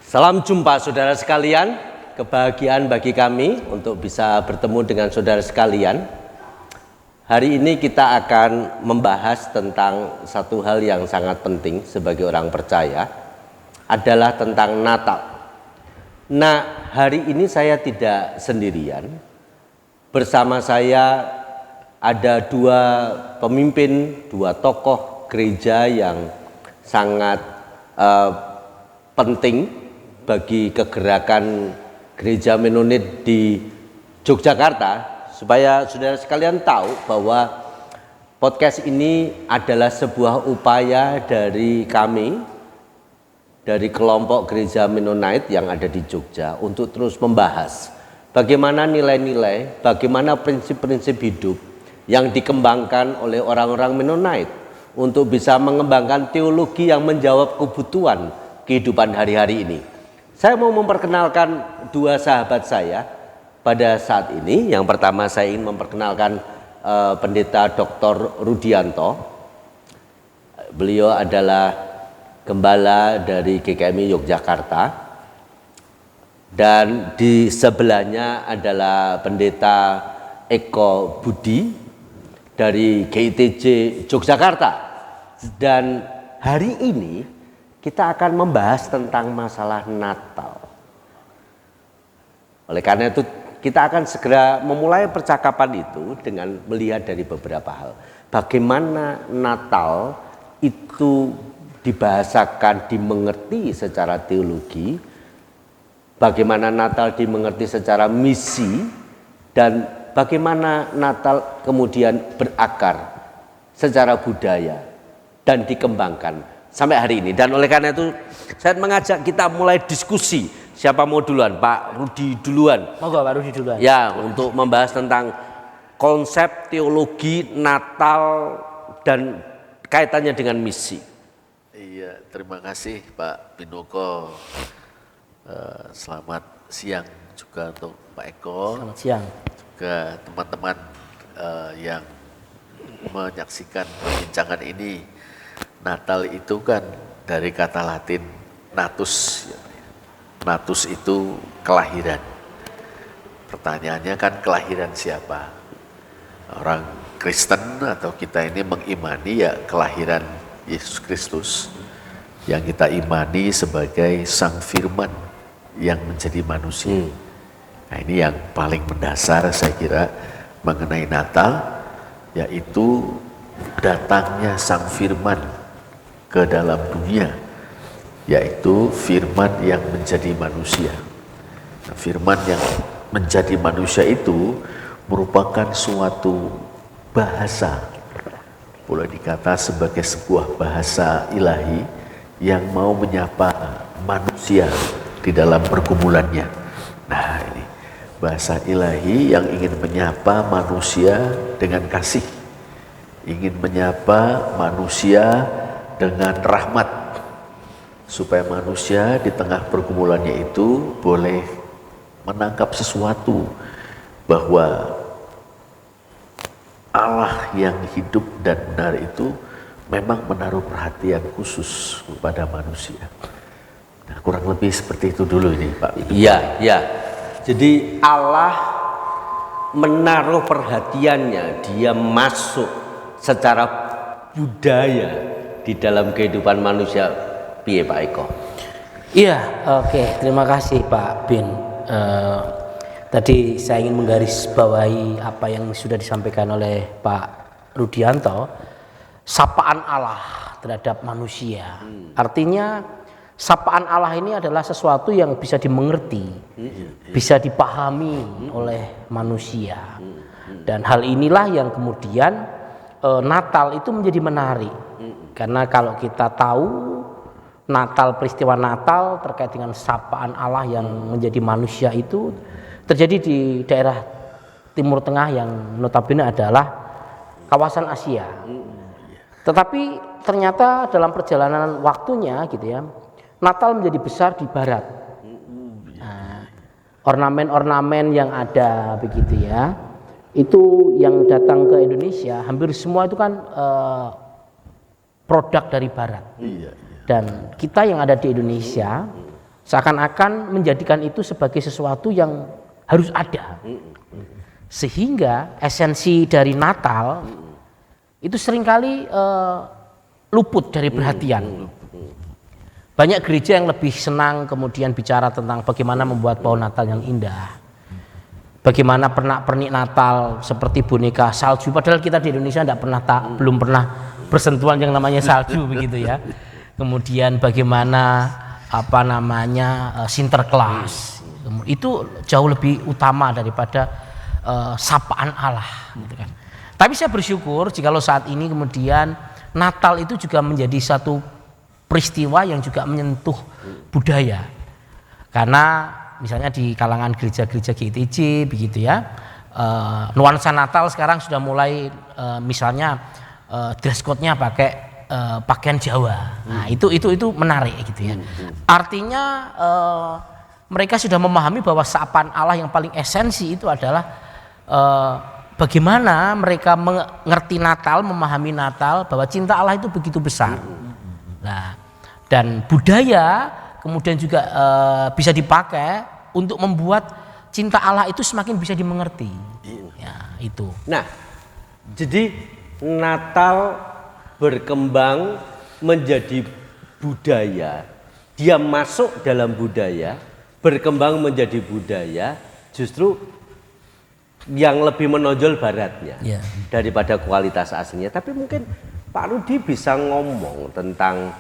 Salam jumpa saudara sekalian, kebahagiaan bagi kami untuk bisa bertemu dengan saudara sekalian. Hari ini kita akan membahas tentang satu hal yang sangat penting sebagai orang percaya, adalah tentang Natal. Nah, hari ini saya tidak sendirian. Bersama saya ada dua pemimpin, dua tokoh gereja yang sangat penting bagi kegerakan gereja Mennonite di Yogyakarta, supaya saudara sekalian tahu bahwa podcast ini adalah sebuah upaya dari kami, dari kelompok gereja Mennonite yang ada di Jogja, untuk terus membahas bagaimana nilai-nilai, bagaimana prinsip-prinsip hidup yang dikembangkan oleh orang-orang Mennonite untuk bisa mengembangkan teologi yang menjawab kebutuhan kehidupan hari-hari ini. Saya mau memperkenalkan dua sahabat saya pada saat ini. Yang pertama saya ingin memperkenalkan Pendeta Dr. Rudianto. Beliau adalah gembala dari GKMI Yogyakarta. Dan di sebelahnya adalah Pendeta Eko Budi dari GITJ Yogyakarta. Dan hari ini kita akan membahas tentang masalah Natal. Oleh karena itu kita akan segera memulai percakapan itu dengan melihat dari beberapa hal. Bagaimana Natal itu dibahasakan, dimengerti secara teologi. Bagaimana Natal dimengerti secara misi. Dan bagaimana Natal kemudian berakar secara budaya dan dikembangkan sampai hari ini. Dan oleh karena itu saya mengajak kita mulai diskusi. Siapa mau duluan? Pak Rudi duluan. Monggo Pak Rudi duluan. Ya, untuk membahas tentang konsep teologi Natal dan kaitannya dengan misi. Iya, terima kasih Pak Pinoko. Selamat siang juga untuk Pak Eko. Selamat siang. Juga teman-teman yang menyaksikan perbincangan ini. Natal itu kan dari kata Latin natus. Natus itu kelahiran. Pertanyaannya kan kelahiran siapa? Orang Kristen atau kita ini mengimani ya kelahiran Yesus Kristus. Yang kita imani sebagai Sang Firman yang menjadi manusia. Nah, ini yang paling mendasar saya kira mengenai Natal, yaitu datangnya Sang Firman ke dalam dunia, yaitu firman yang menjadi manusia. Nah, firman yang menjadi manusia itu merupakan suatu bahasa, boleh dikata sebagai sebuah bahasa ilahi yang mau menyapa manusia di dalam pergumulannya. Nah, ini bahasa ilahi yang ingin menyapa manusia dengan kasih, ingin menyapa manusia dengan rahmat, supaya manusia di tengah pergumulannya itu boleh menangkap sesuatu bahwa Allah yang hidup dan benar itu memang menaruh perhatian khusus kepada manusia. Nah, kurang lebih seperti itu dulu ini Pak. Iya, ya. Jadi Allah menaruh perhatiannya, dia masuk secara budaya di dalam kehidupan manusia. Piye Pak Eko? Iya, oke. Terima kasih Pak Bin. Tadi saya ingin menggarisbawahi apa yang sudah disampaikan oleh Pak Rudianto. Sapaan Allah terhadap manusia. Artinya sapaan Allah ini adalah sesuatu yang bisa dimengerti, bisa dipahami oleh manusia. Dan hal inilah yang kemudian Natal itu menjadi menarik. Karena kalau kita tahu Natal, peristiwa Natal terkait dengan sapaan Allah yang menjadi manusia itu terjadi di daerah Timur Tengah yang notabene adalah kawasan Asia. Tetapi ternyata dalam perjalanan waktunya gitu ya, Natal menjadi besar di Barat. Nah, ornamen-ornamen yang ada begitu ya, itu yang datang ke Indonesia hampir semua itu kan produk dari Barat. Dan kita yang ada di Indonesia seakan-akan menjadikan itu sebagai sesuatu yang harus ada. Sehingga esensi dari Natal itu seringkali luput dari perhatian. Banyak gereja yang lebih senang kemudian bicara tentang bagaimana membuat pohon Natal yang indah, bagaimana pernak-pernik Natal seperti boneka salju, padahal kita di Indonesia belum pernah bersentuhan yang namanya salju begitu ya. Kemudian bagaimana Sinterklas, itu jauh lebih utama daripada sapaan Allah gitu kan. Tapi saya bersyukur jikalau saat ini kemudian Natal itu juga menjadi satu peristiwa yang juga menyentuh budaya. Karena misalnya di kalangan gereja-gereja GTJ begitu ya, nuansa Natal sekarang sudah mulai misalnya dress code-nya pakai pakaian Jawa. Nah, itu menarik gitu ya. Artinya mereka sudah memahami bahwa sapaan Allah yang paling esensi itu adalah bagaimana mereka mengerti Natal, memahami Natal, bahwa cinta Allah itu begitu besar. Nah, dan budaya kemudian juga bisa dipakai untuk membuat cinta Allah itu semakin bisa dimengerti. Ya, itu. Nah, jadi Natal berkembang menjadi budaya, dia masuk dalam budaya, berkembang menjadi budaya, justru yang lebih menonjol baratnya daripada kualitas aslinya. Tapi mungkin Pak Rudi bisa ngomong tentang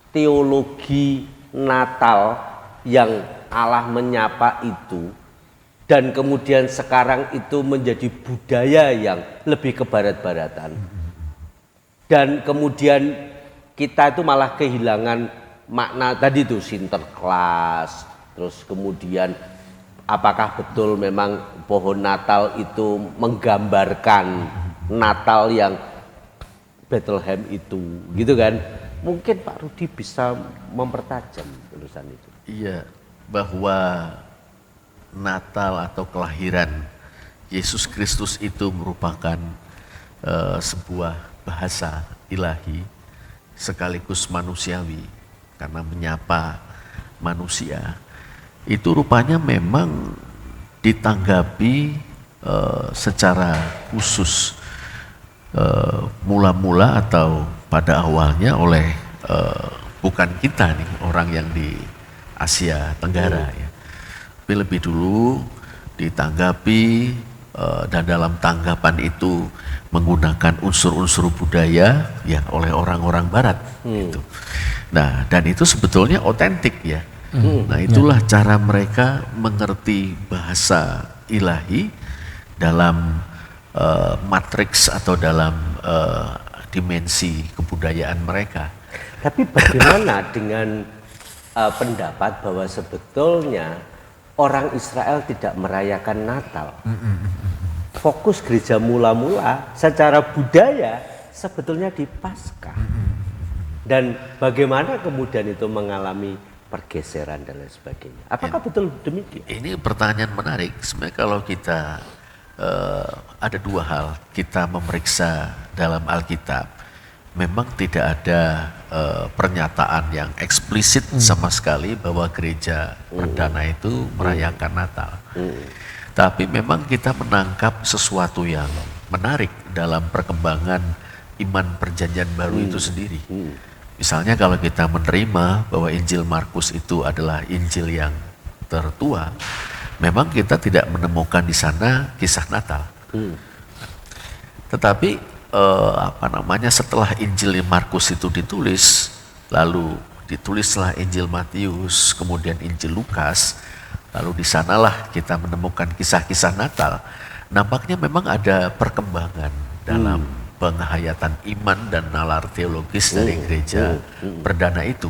teologi Natal yang Allah menyapa itu, dan kemudian sekarang itu menjadi budaya yang lebih ke barat-baratan, dan kemudian kita itu malah kehilangan makna tadi itu Sinterklas. Terus kemudian apakah betul memang pohon Natal itu menggambarkan Natal yang Bethlehem itu, gitu kan? Mungkin Pak Rudi bisa mempertajam tulisan itu. Iya, bahwa Natal atau kelahiran Yesus Kristus itu merupakan sebuah bahasa ilahi sekaligus manusiawi, karena menyapa manusia. Itu rupanya memang ditanggapi secara khusus mula-mula atau pada awalnya oleh bukan kita nih, orang yang di Asia Tenggara ya. Tapi lebih dulu ditanggapi dan dalam tanggapan itu menggunakan unsur-unsur budaya ya oleh orang-orang Barat gitu. Nah, dan itu sebetulnya otentik ya. Nah, itulah cara mereka mengerti bahasa ilahi dalam matriks atau dalam dimensi kebudayaan mereka. Tapi bagaimana dengan pendapat bahwa sebetulnya orang Israel tidak merayakan Natal? Fokus gereja mula-mula secara budaya sebetulnya di Paskah. Dan bagaimana kemudian itu mengalami pergeseran dan lain sebagainya. Apakah betul demikian? Ini pertanyaan menarik. Sebenarnya kalau kita ada dua hal, kita memeriksa dalam Alkitab, memang tidak ada pernyataan yang eksplisit sama sekali bahwa gereja perdana itu merayakan Natal. Tapi memang kita menangkap sesuatu yang menarik dalam perkembangan iman perjanjian baru itu sendiri. Misalnya kalau kita menerima bahwa Injil Markus itu adalah Injil yang tertua, memang kita tidak menemukan di sana kisah Natal. Tetapi setelah Injil Markus itu ditulis, lalu ditulislah Injil Matius, kemudian Injil Lukas, lalu di sanalah kita menemukan kisah-kisah Natal. Nampaknya memang ada perkembangan dalam penghayatan iman dan nalar teologis dari gereja perdana itu.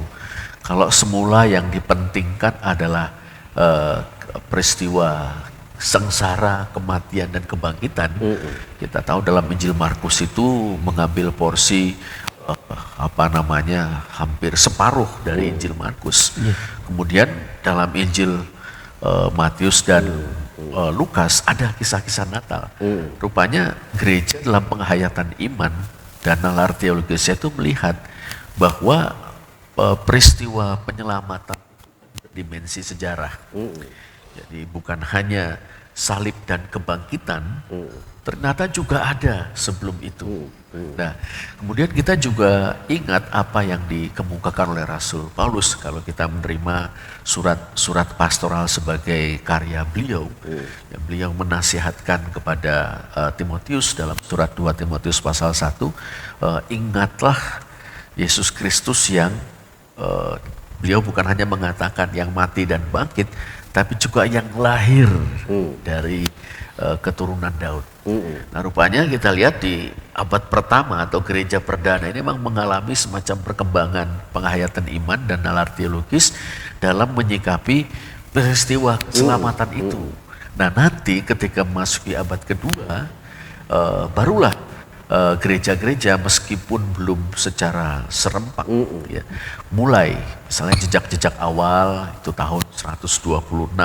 Kalau semula yang dipentingkan adalah peristiwa sengsara, kematian dan kebangkitan, kita tahu dalam Injil Markus itu mengambil porsi hampir separuh dari Injil Markus. Kemudian dalam Injil Matius dan Lukas ada kisah-kisah Natal. Rupanya gereja dalam penghayatan iman dan nalar teologisnya itu melihat bahwa peristiwa penyelamatan dimensi sejarah. Jadi bukan hanya salib dan kebangkitan, ternyata juga ada sebelum itu. Nah, kemudian kita juga ingat apa yang dikemukakan oleh Rasul Paulus kalau kita menerima surat pastoral sebagai karya beliau. Ya, beliau menasihatkan kepada Timotius dalam surat 2 Timotius pasal 1, ingatlah Yesus Kristus yang beliau bukan hanya mengatakan yang mati dan bangkit, tapi juga yang lahir dari keturunan Daud. Nah, rupanya kita lihat di abad pertama atau gereja perdana ini memang mengalami semacam perkembangan penghayatan iman dan nalar teologis dalam menyikapi peristiwa keselamatan itu. Nah, nanti ketika memasuki abad kedua, barulah gereja-gereja meskipun belum secara serempak, ya, mulai misalnya jejak-jejak awal itu tahun 126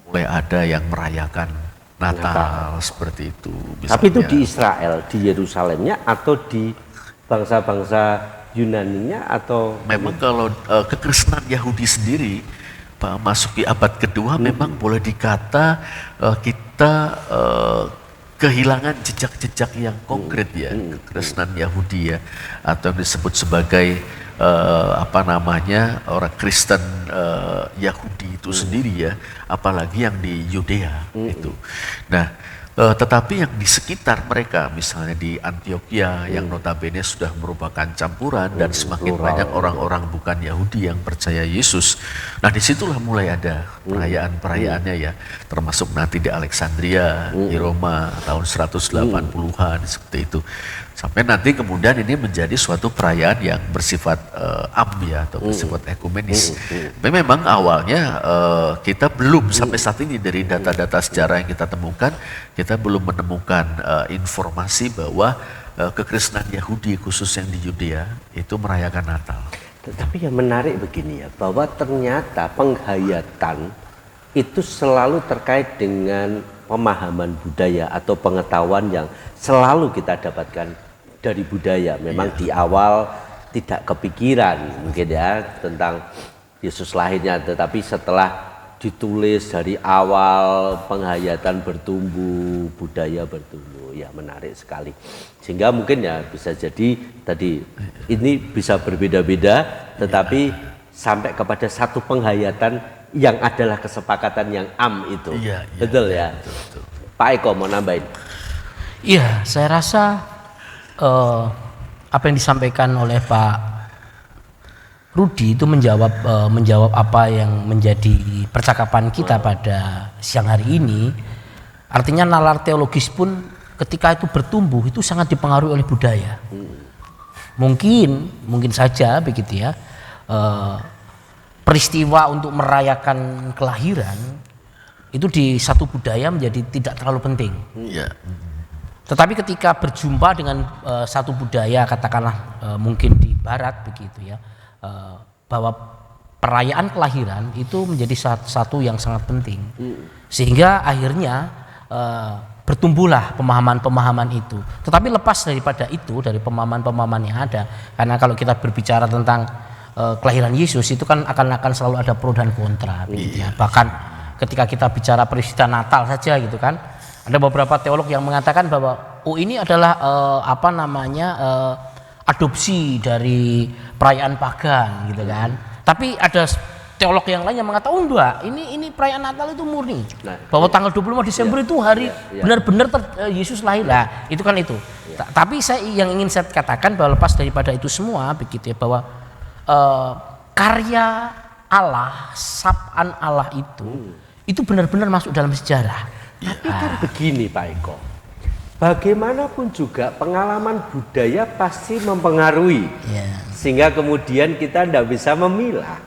mulai ada yang merayakan Natal seperti itu. Misalnya. Tapi itu di Israel, di Yerusalemnya atau di bangsa-bangsa Yunaninya atau memang kalau kekristenan Yahudi sendiri masuki abad kedua memang boleh dikata kita kehilangan jejak-jejak yang konkret ya, kekristenan Yahudi ya, atau yang disebut sebagai orang Kristen Yahudi itu sendiri ya, apalagi yang di Yudea itu. Nah, tetapi yang di sekitar mereka, misalnya di Antioquia yang notabene sudah merupakan campuran dan semakin banyak orang-orang bukan Yahudi yang percaya Yesus. Nah, disitulah mulai ada perayaan-perayaannya ya, termasuk nanti di Alexandria, di Roma tahun 180-an seperti itu. Sampai nanti kemudian ini menjadi suatu perayaan yang bersifat ya, atau bersifat ekumenis. Tapi memang awalnya kita belum sampai saat ini dari data-data sejarah yang kita temukan, kita belum menemukan informasi bahwa kekristenan Yahudi khusus yang di Yudea itu merayakan Natal. Tetapi yang menarik begini ya, bahwa ternyata penghayatan itu selalu terkait dengan pemahaman budaya atau pengetahuan yang selalu kita dapatkan dari budaya. Memang di awal tidak kepikiran mungkin ya tentang Yesus lahirnya, tetapi setelah ditulis dari awal penghayatan bertumbuh, budaya bertumbuh, ya menarik sekali. Sehingga mungkin ya bisa jadi tadi ini bisa berbeda-beda, tetapi sampai kepada satu penghayatan yang adalah kesepakatan yang itu. Betul ya. Betul. Pak Eko mau nambahin? Iya, saya rasa apa yang disampaikan oleh Pak Rudi itu menjawab apa yang menjadi percakapan kita pada siang hari ini. Artinya nalar teologis pun ketika itu bertumbuh itu sangat dipengaruhi oleh budaya. Mungkin saja begitu ya. Peristiwa untuk merayakan kelahiran itu di satu budaya menjadi tidak terlalu penting. Tetapi ketika berjumpa dengan satu budaya, katakanlah mungkin di Barat begitu ya, bahwa perayaan kelahiran itu menjadi satu yang sangat penting, sehingga akhirnya bertumbuhlah pemahaman-pemahaman itu. Tetapi lepas daripada itu, dari pemahaman-pemahaman yang ada, karena kalau kita berbicara tentang kelahiran Yesus itu kan akan selalu ada pro dan kontra. Ya. Bahkan ketika kita bicara peristiwa Natal saja gitu kan, ada beberapa teolog yang mengatakan bahwa ini adalah adopsi dari perayaan pagan gitu kan. Tapi ada teolog yang lain yang mengatakan enggak, ini perayaan Natal itu murni. Bahwa tanggal 25 Desember itu hari benar-benar Yesus lahir. Nah, itu kan itu. Tapi yang ingin saya katakan bahwa lepas daripada itu semua begitu ya, bahwa karya Allah, sapaan Allah itu benar-benar masuk dalam sejarah. Tapi kan begini Pak Eko, bagaimanapun juga pengalaman budaya pasti mempengaruhi, sehingga kemudian kita tidak bisa memilah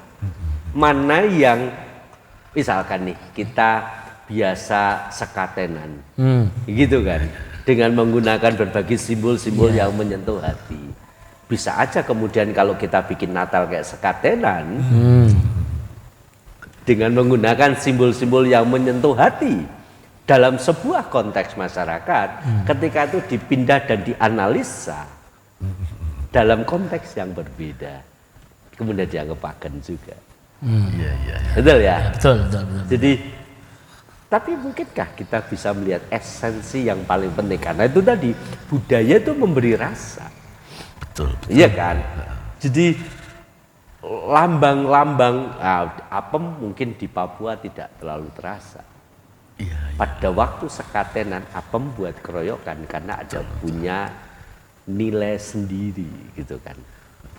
mana yang, misalkan nih kita biasa sekatenan, gitu kan, dengan menggunakan berbagai simbol-simbol yang menyentuh hati. Bisa aja kemudian kalau kita bikin Natal kayak sekatenan, dengan menggunakan simbol-simbol yang menyentuh hati, dalam sebuah konteks masyarakat, ketika itu dipindah dan dianalisa dalam konteks yang berbeda, kemudian dianggap pagan juga. Iya, iya, iya. Betul ya? Betul, betul, betul. Jadi, tapi mungkinkah kita bisa melihat esensi yang paling penting? Karena itu tadi, budaya itu memberi rasa. Betul. Iya kan? Jadi, lambang-lambang apem mungkin di Papua tidak terlalu terasa. Iya, iya. Pada waktu sekatenan apem buat keroyokan karena ada punya nilai sendiri gitu kan.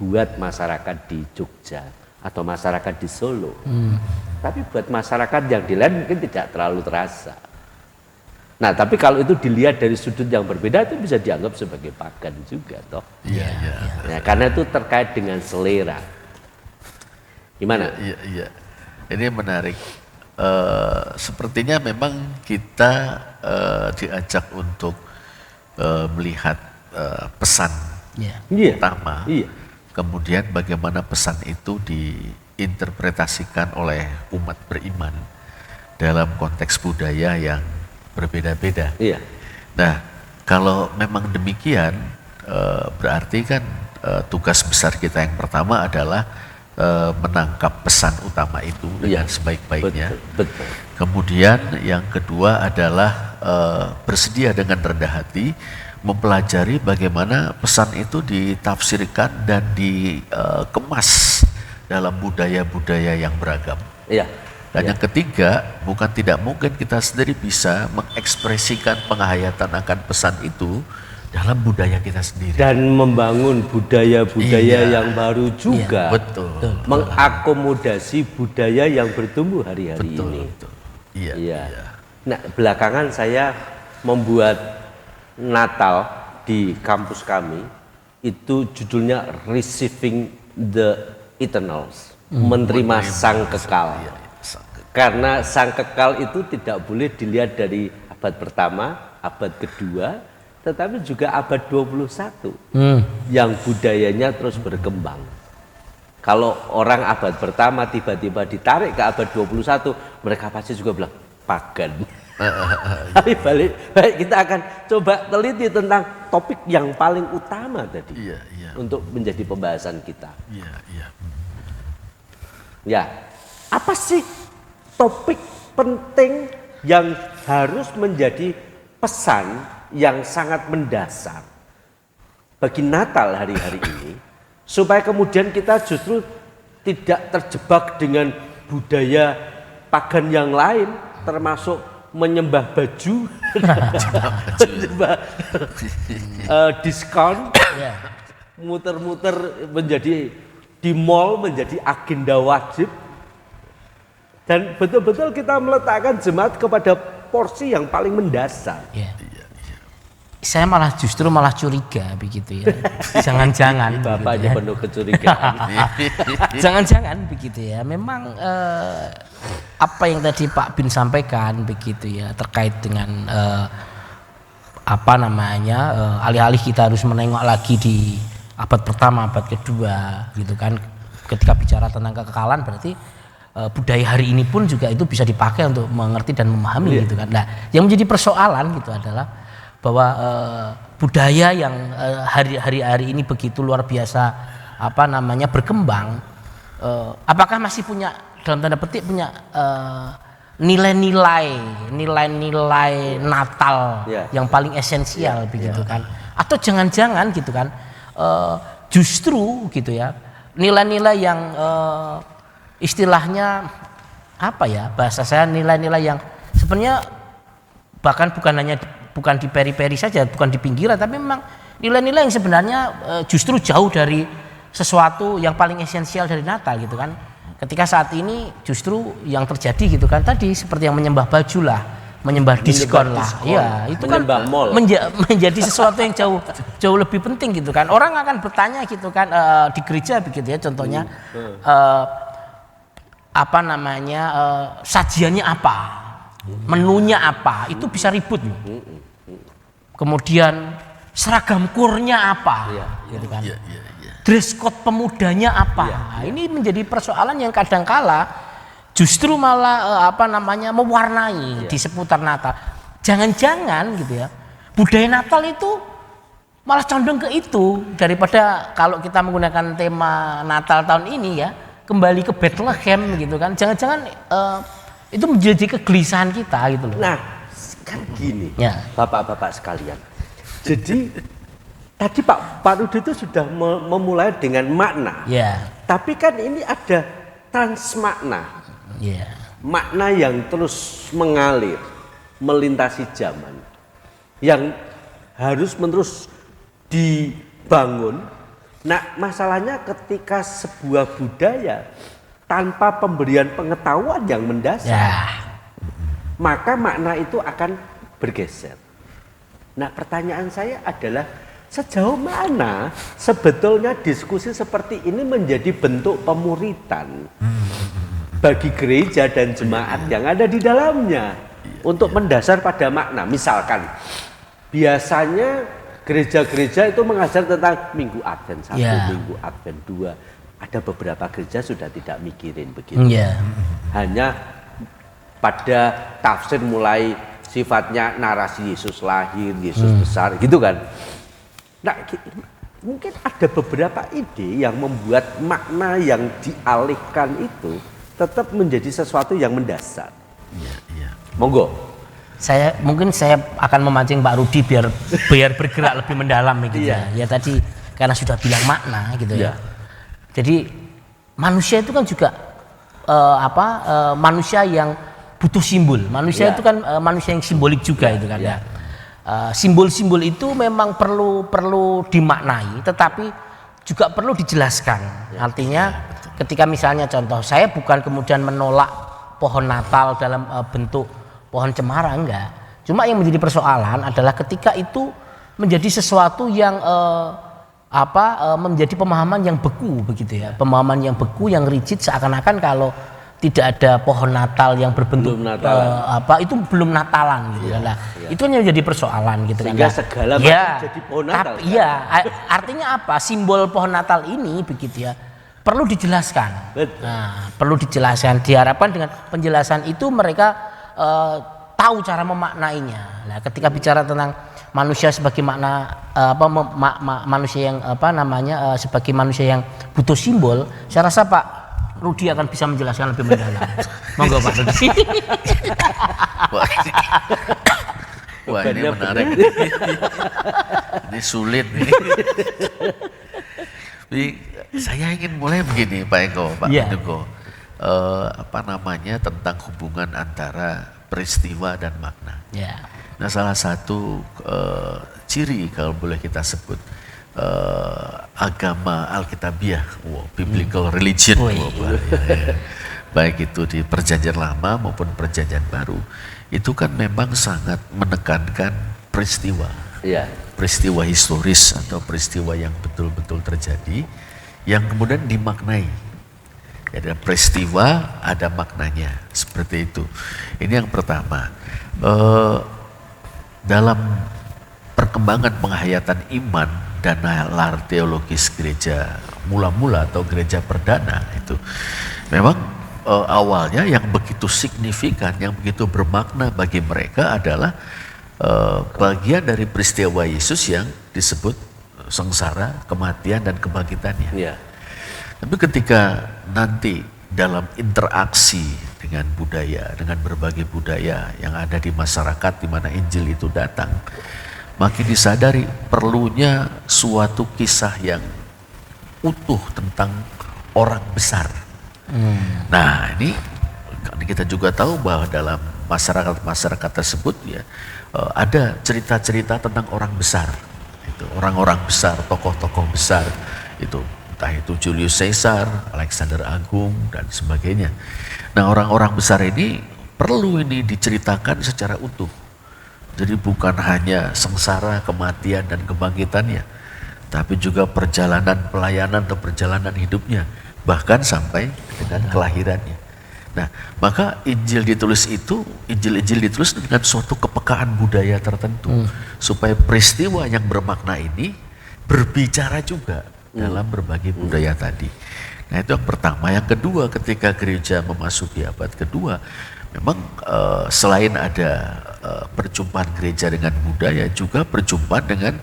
Buat masyarakat di Jogja atau masyarakat di Solo. Tapi buat masyarakat yang di lain mungkin tidak terlalu terasa. Nah, tapi kalau itu dilihat dari sudut yang berbeda itu bisa dianggap sebagai pagan juga toh. Iya, iya. Ya, karena itu terkait dengan selera. Gimana? Iya, iya. Ini menarik. Sepertinya memang kita diajak untuk melihat pesan Iya. utama. Iya. Kemudian bagaimana pesan itu diinterpretasikan oleh umat beriman dalam konteks budaya yang berbeda-beda. Iya. Nah, kalau memang demikian, berarti kan tugas besar kita yang pertama adalah menangkap pesan utama itu dengan sebaik-baiknya. Betul. Kemudian yang kedua adalah bersedia dengan rendah hati mempelajari bagaimana pesan itu ditafsirkan dan dikemas dalam budaya-budaya yang beragam. Iya. Dan yang ketiga, bukan tidak mungkin kita sendiri bisa mengekspresikan penghayatan akan pesan itu dalam budaya kita sendiri. Dan membangun budaya-budaya yang baru juga. Betul. Mengakomodasi budaya yang bertumbuh hari-hari ini. Betul. Iya. Iya. Nah, belakangan saya membuat Natal di kampus kami itu judulnya Receiving the Eternals, menerima sang kekal. Iya. Karena sang kekal itu tidak boleh dilihat dari abad pertama, abad kedua, tetapi juga abad 21 yang budayanya terus berkembang. Kalau orang abad pertama tiba-tiba ditarik ke abad 21, mereka pasti juga bilang pagan. Tapi baik kita akan coba teliti tentang topik yang paling utama tadi. Iya. Untuk menjadi pembahasan kita. Iya. Ya, apa sih topik penting yang harus menjadi pesan yang sangat mendasar bagi Natal hari-hari ini, supaya kemudian kita justru tidak terjebak dengan budaya pagan yang lain, termasuk menyembah baju, menyembah diskon, muter-muter menjadi di mall menjadi agenda wajib, dan betul-betul kita meletakkan jemaat kepada porsi yang paling mendasar. Saya justru malah curiga begitu ya. Jangan-jangan Bapaknya penuh kecurigaan. Jangan-jangan begitu ya. Memang apa yang tadi Pak Bin sampaikan begitu ya, terkait dengan alih-alih kita harus menengok lagi di abad pertama, abad kedua gitu kan. Ketika bicara tentang kekekalan berarti budaya hari ini pun juga itu bisa dipakai untuk mengerti dan memahami gitu kan. Nah, yang menjadi persoalan gitu adalah bahwa budaya yang hari-hari ini begitu luar biasa berkembang, apakah masih punya dalam tanda petik punya nilai-nilai Natal yang paling esensial begitu kan, atau jangan-jangan gitu kan justru gitu ya nilai-nilai yang istilahnya bahasa saya nilai-nilai yang sebenarnya bahkan bukan di periperi saja, bukan di pinggiran, tapi memang nilai-nilai yang sebenarnya justru jauh dari sesuatu yang paling esensial dari Natal gitu kan. Ketika saat ini justru yang terjadi gitu kan tadi seperti yang menyembah baju lah, menyembah diskon lah, ya itu kan menjadi sesuatu yang jauh lebih penting gitu kan. Orang akan bertanya gitu kan di gereja begitu ya, contohnya sajiannya apa, menunya apa, itu bisa ribut. Kemudian seragam kurnya apa, gitu kan. Dress code pemudanya apa. Nah, ini menjadi persoalan yang kadangkala justru malah mewarnai di seputar Natal. Jangan-jangan gitu ya, budaya Natal itu malah condong ke itu daripada kalau kita menggunakan tema Natal tahun ini ya, kembali ke Bethlehem gitu kan. Jangan-jangan itu menjadi kegelisahan kita gitu loh. Nah, kan gini, Ya. bapak-bapak sekalian. Jadi tadi Pak Rudi itu sudah memulai dengan makna. Ya. Tapi kan ini ada transmakna. Ya. Makna yang terus mengalir, melintasi zaman. Yang harus menerus dibangun. Nah, masalahnya ketika sebuah budaya tanpa pemberian pengetahuan yang mendasar, Ya. maka makna itu akan bergeser. Nah, pertanyaan saya adalah sejauh mana sebetulnya diskusi seperti ini menjadi bentuk pemuritan bagi gereja dan jemaat yang ada di dalamnya untuk mendasar pada makna. Misalkan, biasanya gereja-gereja itu mengajar tentang Minggu Advent 1, Ya. Minggu Advent 2. Ada beberapa gereja sudah tidak mikirin begitu. Ya. Hanya pada tafsir mulai sifatnya narasi Yesus lahir, Yesus besar gitu kan. Nah, mungkin ada beberapa ide yang membuat makna yang dialihkan itu tetap menjadi sesuatu yang mendasar. Iya. Monggo. Saya akan memancing Pak Rudi biar bergerak lebih mendalam gitu Iya. ya. Ya tadi karena sudah bilang makna gitu ya. Iya. Jadi manusia itu kan juga manusia yang butuh simbol. Manusia Iya. itu kan manusia yang simbolik juga itu kan ya. Simbol-simbol itu memang perlu dimaknai, tetapi juga perlu dijelaskan. Artinya ketika misalnya contoh, saya bukan kemudian menolak pohon Natal dalam bentuk pohon cemara, enggak. Cuma yang menjadi persoalan adalah ketika itu menjadi sesuatu yang menjadi pemahaman yang beku begitu ya. Pemahaman yang beku, yang rigid, seakan-akan kalau tidak ada pohon Natal yang berbentuk itu belum Natalan gitu kan. Nah, itu yang menjadi persoalan gitu kan. Sehingga segala macam jadi pohon Natal. Iya, artinya apa? Simbol pohon Natal ini begitu ya perlu dijelaskan. Betul. Nah, perlu dijelaskan. Diharapkan dengan penjelasan itu mereka tahu cara memaknainya. Nah, ketika bicara tentang manusia sebagai makna manusia yang sebagai manusia yang butuh simbol, saya rasa Pak Rudi akan bisa menjelaskan lebih mendalam. Monggo Pak Rudi. Wah, ini menarik. Ini sulit nih. Jadi, saya ingin mulai begini Pak Eko, Pak Dugo. Tentang hubungan antara peristiwa dan makna. Ya. Nah, salah satu ciri kalau boleh kita sebut agama Alkitabiah, biblical religion, baik itu di Perjanjian Lama maupun Perjanjian Baru, itu kan memang sangat menekankan peristiwa, peristiwa historis atau peristiwa yang betul-betul terjadi, yang kemudian dimaknai. Ada peristiwa, ada maknanya, seperti itu. Ini yang pertama. Dalam perkembangan penghayatan iman dan nalar teologis gereja mula-mula atau gereja perdana itu memang awalnya yang begitu signifikan, yang begitu bermakna bagi mereka adalah bagian dari peristiwa Yesus yang disebut sengsara, kematian dan kebangkitannya. Tapi ketika nanti dalam interaksi dengan budaya, dengan berbagai budaya yang ada di masyarakat di mana Injil itu datang, makin disadari perlunya suatu kisah yang utuh tentang orang besar. Nah, ini kita juga tahu bahwa dalam masyarakat tersebut ya ada cerita-cerita tentang orang besar. Itu orang-orang besar, tokoh-tokoh besar itu. Entah itu Julius Caesar, Alexander Agung, dan sebagainya. Nah, orang-orang besar ini perlu ini diceritakan secara utuh. Jadi bukan hanya sengsara, kematian, dan kebangkitannya, tapi juga perjalanan pelayanan atau perjalanan hidupnya, bahkan sampai dengan kelahirannya. Nah, maka Injil ditulis itu, Injil ditulis dengan suatu kepekaan budaya tertentu, supaya peristiwa yang bermakna ini berbicara juga dalam berbagai budaya tadi. Nah, itu yang pertama. Yang kedua, ketika gereja memasuki abad kedua, memang selain ada perjumpaan gereja dengan budaya, juga perjumpaan dengan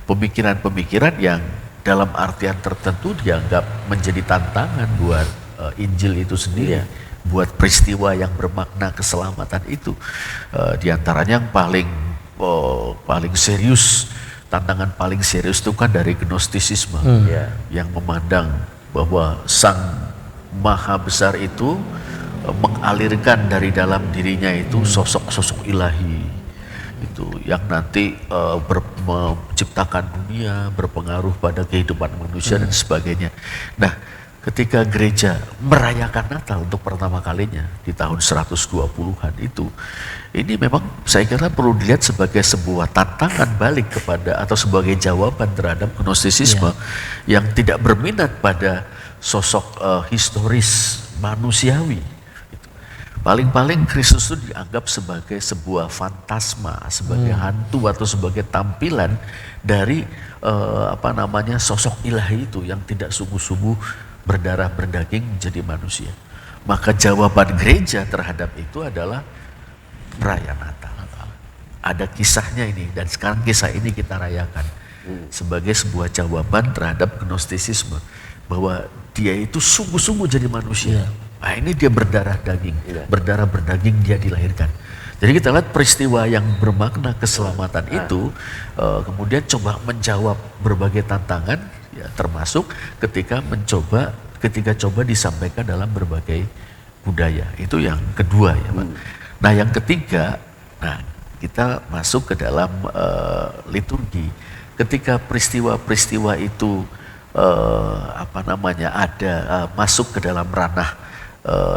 pemikiran-pemikiran yang dalam artian tertentu dianggap menjadi tantangan buat Injil itu sendiri, buat peristiwa yang bermakna keselamatan itu. Di antaranya yang paling serius, tantangan paling serius itu kan dari gnostisisme, yang memandang bahwa Sang Maha Besar itu mengalirkan dari dalam dirinya itu sosok-sosok ilahi itu yang nanti menciptakan dunia, berpengaruh pada kehidupan manusia dan sebagainya. Nah, ketika gereja merayakan Natal untuk pertama kalinya di tahun 120-an itu, ini memang saya kira perlu dilihat sebagai sebuah tantangan balik kepada atau sebagai jawaban terhadap gnostisisme yang tidak berminat pada sosok historis manusiawi. Paling-paling Kristus itu dianggap sebagai sebuah fantasma, sebagai hantu atau sebagai tampilan dari sosok ilahi itu yang tidak sungguh-sungguh berdarah berdaging menjadi manusia. Maka jawaban gereja terhadap itu adalah perayaan Natal. Ada kisahnya ini, dan sekarang kisah ini kita rayakan sebagai sebuah jawaban terhadap gnostisisme, bahwa dia itu sungguh-sungguh jadi manusia. Nah, ini dia berdarah daging, berdarah berdaging dia dilahirkan. Jadi kita lihat peristiwa yang bermakna keselamatan itu kemudian coba menjawab berbagai tantangan, ya, termasuk ketika coba disampaikan dalam berbagai budaya. Itu yang kedua, ya Pak. Nah, yang ketiga, kita masuk ke dalam liturgi. Ketika peristiwa-peristiwa itu masuk ke dalam ranah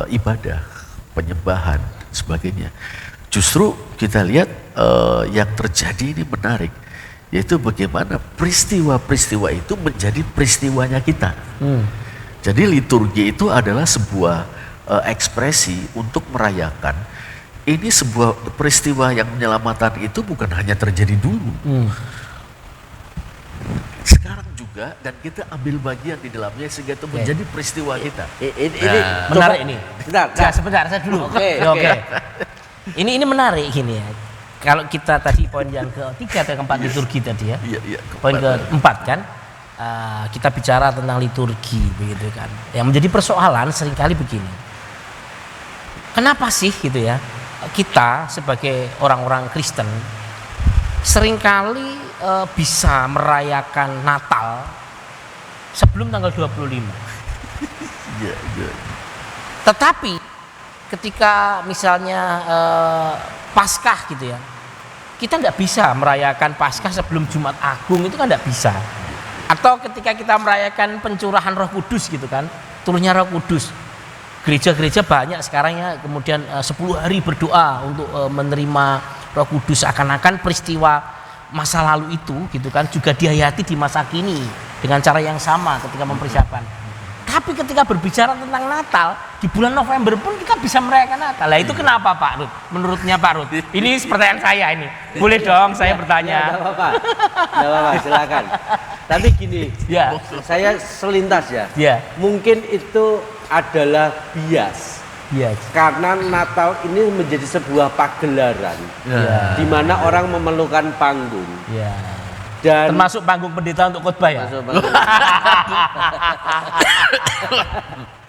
ibadah, penyembahan, sebagainya. Justru kita lihat yang terjadi ini menarik, yaitu bagaimana peristiwa-peristiwa itu menjadi peristiwanya kita. Jadi liturgi itu adalah sebuah ekspresi untuk merayakan ini sebuah peristiwa yang penyelamatan itu bukan hanya terjadi dulu. Sekarang juga, dan kita ambil bagian di dalamnya sehingga itu menjadi peristiwa kita. Ini menarik ini. Sebentar, saya dulu. Oke. Ini menarik gini ya. Kalau kita tadi poin yang ketiga atau keempat liturgi tadi ya. Poin keempat kan, kita bicara tentang liturgi begitu kan. Yang menjadi persoalan seringkali begini. Kenapa sih gitu ya? Kita sebagai orang-orang Kristen seringkali bisa merayakan Natal sebelum tanggal 25. Tetapi ketika misalnya Paskah gitu ya, kita nggak bisa merayakan Paskah sebelum Jumat Agung, itu kan nggak bisa. Atau ketika kita merayakan pencurahan Roh Kudus gitu kan, turunnya Roh Kudus, gereja-gereja banyak sekarang ya kemudian 10 hari berdoa untuk menerima Roh Kudus, akan-akan peristiwa masa lalu itu gitu kan juga dihayati di masa kini dengan cara yang sama ketika mempersiapkan. Tapi ketika berbicara tentang Natal di bulan November pun kita bisa merayakan Natal. Lah itu kenapa Pak Rut? Menurutnya Pak Rut? Ini pertanyaan saya ini. Boleh dong saya bertanya. Enggak apa-apa, silakan. Tapi gini, saya selintas ya. Mungkin itu adalah bias. Karena Natal ini menjadi sebuah pagelaran di mana orang memerlukan panggung. Dan termasuk panggung pendeta untuk khotbah ya.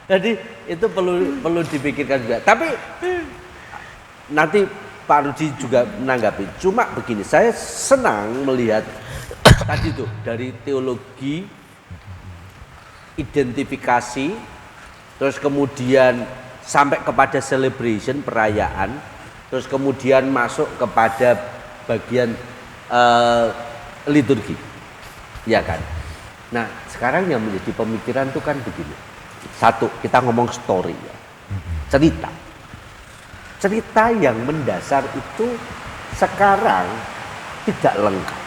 Jadi itu perlu dipikirkan juga. Tapi nanti Pak Rudi juga menanggapi. Cuma begini, saya senang melihat tadi tuh dari teologi, identifikasi, terus kemudian sampai kepada celebration, perayaan, terus kemudian masuk kepada bagian liturgi, ya kan? Nah, sekarang yang menjadi pemikiran itu kan begini. Satu, kita ngomong story ya, cerita yang mendasar itu sekarang tidak lengkap.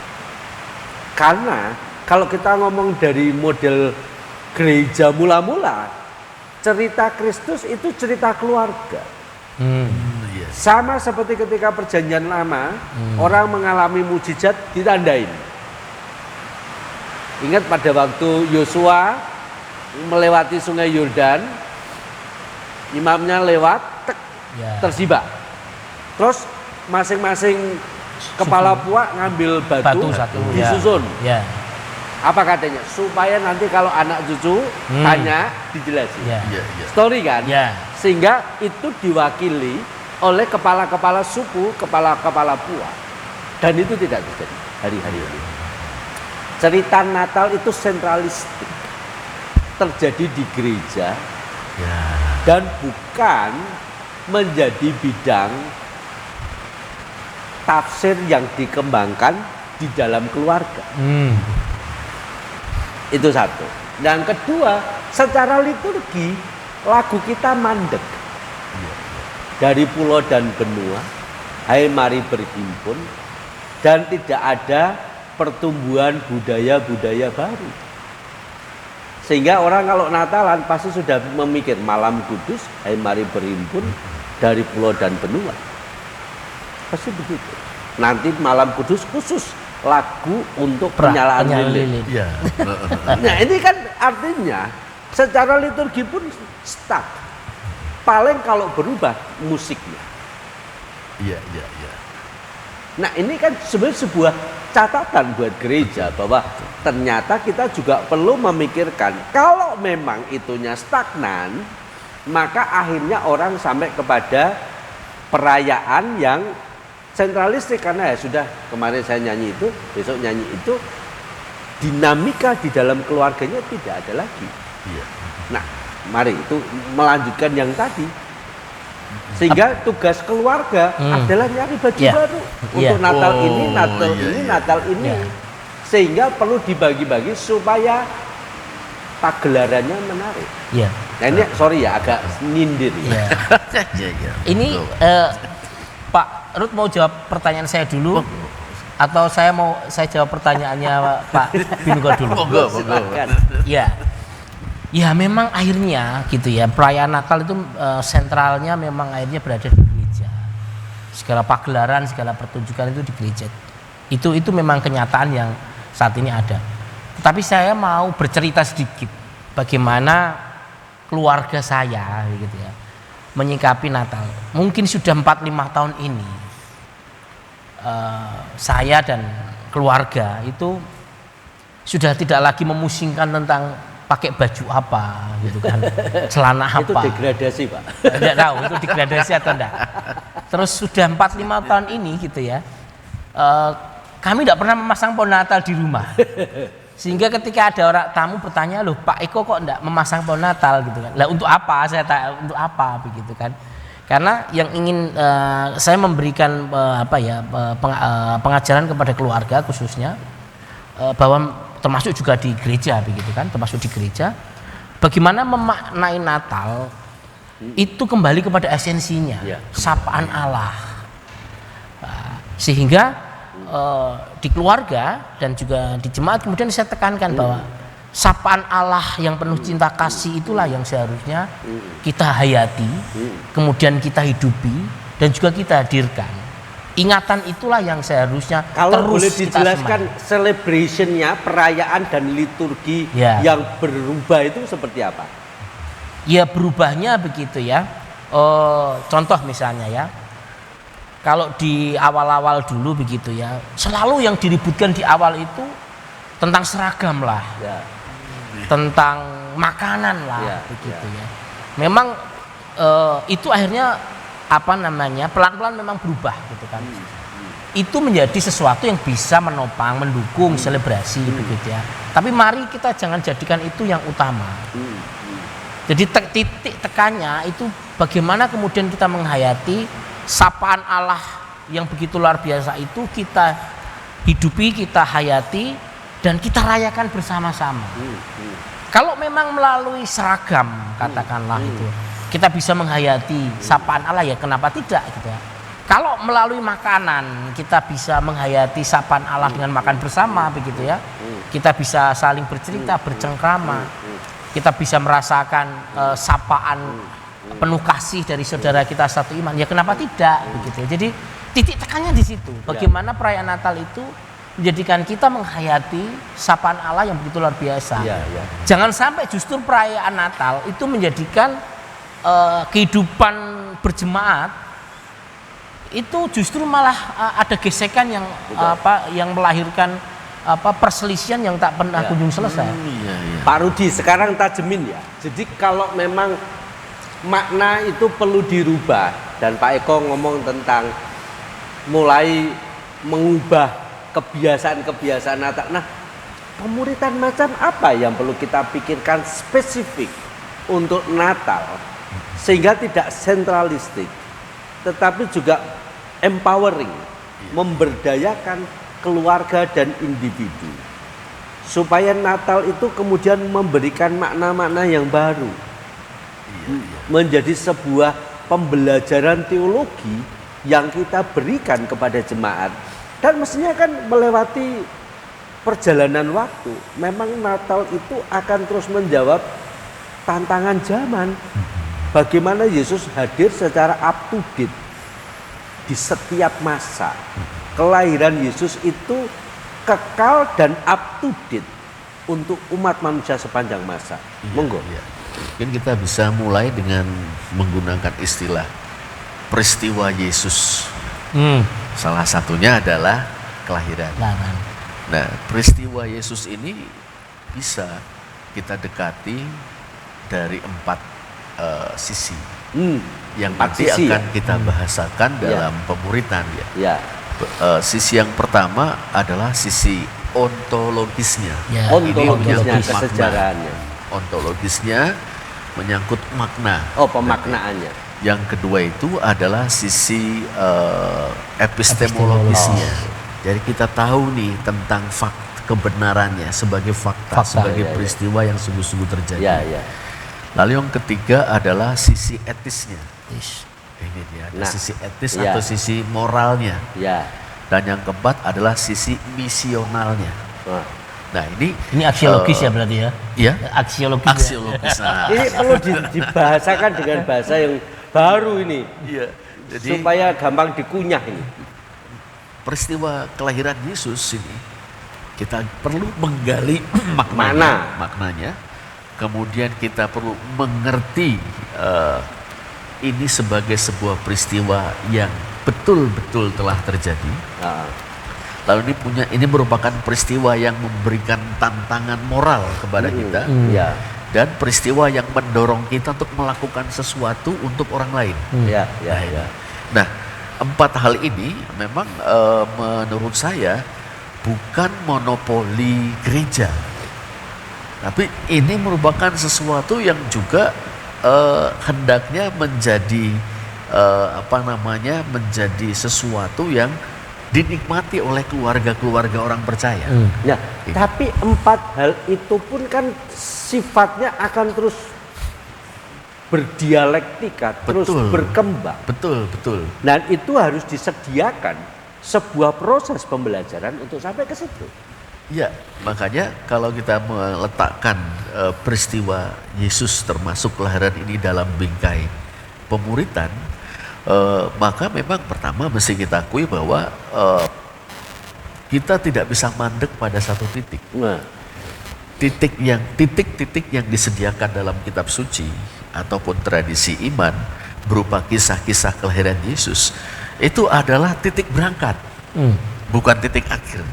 Karena kalau kita ngomong dari model gereja mula-mula, cerita Kristus itu cerita keluarga. Sama seperti ketika perjanjian lama, orang mengalami mujizat ditandain. Ingat pada waktu Yosua melewati sungai Yordan, imamnya lewat, tersibak. Terus masing-masing kepala puak ngambil batu disusun. Apa katanya? Supaya nanti kalau anak cucu tanya dijelasin. Ya. Iya, iya. Story kan? Ya. Sehingga itu diwakili oleh kepala-kepala suku, kepala-kepala puak. Dan itu tidak terjadi hari-hari ini. Cerita Natal itu sentralistik. Terjadi di gereja Ya. dan bukan menjadi bidang tafsir yang dikembangkan di dalam keluarga. Itu satu. Dan kedua, secara liturgi lagu kita mandek. Dari pulau dan benua, hai mari berhimpun, dan tidak ada pertumbuhan budaya-budaya baru. Sehingga orang kalau Natalan pasti sudah memikir malam kudus, hai mari berhimpun dari pulau dan benua. Pasti begitu. Nanti malam kudus khusus lagu untuk penyalaan lilin. Iya. Nah ini kan artinya secara liturgi pun stuck. Paling kalau berubah musiknya. Iya, iya, iya. Nah ini kan sebenarnya sebuah catatan buat gereja bahwa ternyata kita juga perlu memikirkan kalau memang itunya stagnan, maka akhirnya orang sampai kepada perayaan yang sentralistik karena ya sudah kemarin saya nyanyi itu, besok nyanyi itu, dinamika di dalam keluarganya tidak ada lagi. Iya. Nah, mari itu melanjutkan yang tadi. Sehingga tugas keluarga adalah nyari baju baru untuk Natal ini, Natal ini, Natal ini. Sehingga perlu dibagi-bagi supaya pagelarannya menarik. Iya. Nah ini sorry ya agak nyindir. Iya. Iya, iya. Ini Pak Ruth mau jawab pertanyaan saya dulu atau saya jawab pertanyaannya Pak Binuga dulu? Monggo. Ya. Ya memang akhirnya gitu ya, perayaan Natal itu sentralnya memang akhirnya berada di gereja. Segala pagelaran, segala pertunjukan itu di gereja. Itu memang kenyataan yang saat ini ada. Tetapi saya mau bercerita sedikit bagaimana keluarga saya gitu ya menyikapi Natal. Mungkin sudah 4-5 tahun ini saya dan keluarga itu sudah tidak lagi memusingkan tentang pakai baju apa gitu kan, celana apa. Itu degradasi Pak. Tidak tahu itu degradasi atau enggak. Terus sudah 4-5 tahun ini gitu ya, kami tidak pernah memasang pohon Natal di rumah. Sehingga ketika ada orang tamu bertanya, loh Pak Eko kok enggak memasang pohon Natal gitu kan. Lah untuk apa? Saya tanya untuk apa begitu kan. Karena yang ingin saya memberikan pengajaran kepada keluarga khususnya bahwa termasuk juga di gereja begitu kan, termasuk di gereja bagaimana memaknai Natal itu kembali kepada esensinya, sapaan Allah. Sehingga di keluarga dan juga di jemaat kemudian saya tekankan bahwa sapaan Allah yang penuh cinta kasih itulah yang seharusnya kita hayati, kemudian kita hidupi dan juga kita hadirkan. Ingatan itulah yang seharusnya kalau terus boleh dijelaskan celebrationnya, perayaan dan liturgi yang berubah itu seperti apa? Ya berubahnya begitu ya. Contoh misalnya ya, kalau di awal-awal dulu begitu ya, selalu yang diributkan di awal itu tentang seragam lah, tentang makanan lah, begitu ya. Memang itu akhirnya pelan-pelan memang berubah gitu kan. Itu menjadi sesuatu yang bisa menopang, mendukung selebrasi begitu ya. Tapi mari kita jangan jadikan itu yang utama. Jadi titik tekannya itu bagaimana kemudian kita menghayati sapaan Allah yang begitu luar biasa itu kita hidupi, kita hayati dan kita rayakan bersama-sama. Kalau memang melalui seragam katakanlah itu kita bisa menghayati sapaan Allah, ya kenapa tidak gitu ya. Kalau melalui makanan kita bisa menghayati sapaan Allah dengan makan bersama begitu ya. Kita bisa saling bercerita, bercengkrama. Kita bisa merasakan sapaan penuh kasih dari saudara kita satu iman. Ya kenapa tidak begitu ya. Jadi titik tekannya di situ. Bagaimana perayaan Natal itu menjadikan kita menghayati sapaan Allah yang begitu luar biasa. Jangan sampai justru perayaan Natal itu menjadikan kehidupan berjemaat itu justru malah ada gesekan yang yang melahirkan perselisihan yang tak pernah kunjung selesai. Iya, iya. Pak Rudi, sekarang tajemin ya. Jadi kalau memang makna itu perlu dirubah, dan Pak Eko ngomong tentang mulai mengubah kebiasaan-kebiasaan Natal. Nah, pemuritan macam apa yang perlu kita pikirkan spesifik untuk Natal sehingga tidak sentralistik, tetapi juga empowering, memberdayakan keluarga dan individu, supaya Natal itu kemudian memberikan makna-makna yang baru, menjadi sebuah pembelajaran teologi yang kita berikan kepada jemaat. Dan mestinya kan melewati perjalanan waktu, memang Natal itu akan terus menjawab tantangan zaman. Bagaimana Yesus hadir secara up to date di setiap masa. Kelahiran Yesus itu kekal dan up to date untuk umat manusia sepanjang masa. Monggo. Iya. Mungkin kita bisa mulai dengan menggunakan istilah peristiwa Yesus. Salah satunya adalah kelahiran. Nah, peristiwa Yesus ini bisa kita dekati dari 4 sisi yang nanti sisi, akan kita bahasakan dalam pemuritan ya. Ya. Sisi yang pertama adalah sisi ontologisnya. Ya. Ontologisnya, menyangkut makna. kesejarahannya. Ontologisnya menyangkut makna. Oh, pemaknaannya. Yang kedua itu adalah sisi epistemologisnya. Jadi kita tahu nih tentang kebenarannya sebagai fakta, sebagai peristiwa yang sungguh-sungguh terjadi. Ya, ya. Lalu yang ketiga adalah sisi etisnya. Ini dia, ada sisi etis atau sisi moralnya. Ya. Dan yang keempat adalah sisi misionalnya. Nah ini aksiologis ya berarti ya? Iya. Aksiologis. Aksiologis. Nah. Ini perlu dibahasakan dengan bahasa yang baru ini. Iya. Jadi supaya gampang dikunyah ini. Peristiwa kelahiran Yesus ini kita perlu menggali maknanya. Kemudian kita perlu mengerti ini sebagai sebuah peristiwa yang betul-betul telah terjadi. Lalu ini merupakan peristiwa yang memberikan tantangan moral kepada kita. Dan peristiwa yang mendorong kita untuk melakukan sesuatu untuk orang lain. Nah, 4 hal ini memang menurut saya bukan monopoli gereja. Tapi ini merupakan sesuatu yang juga hendaknya menjadi menjadi sesuatu yang dinikmati oleh keluarga-keluarga orang percaya. Nah, tapi 4 hal itu pun kan sifatnya akan terus berdialektika, terus berkembang. Betul. Dan itu harus disediakan sebuah proses pembelajaran untuk sampai ke situ. Ya, makanya kalau kita meletakkan peristiwa Yesus termasuk kelahiran ini dalam bingkai pemuritan, maka memang pertama mesti kita akui bahwa kita tidak bisa mandek pada satu titik. Titik-titik yang disediakan dalam kitab suci ataupun tradisi iman berupa kisah-kisah kelahiran Yesus itu adalah titik berangkat, bukan titik akhir.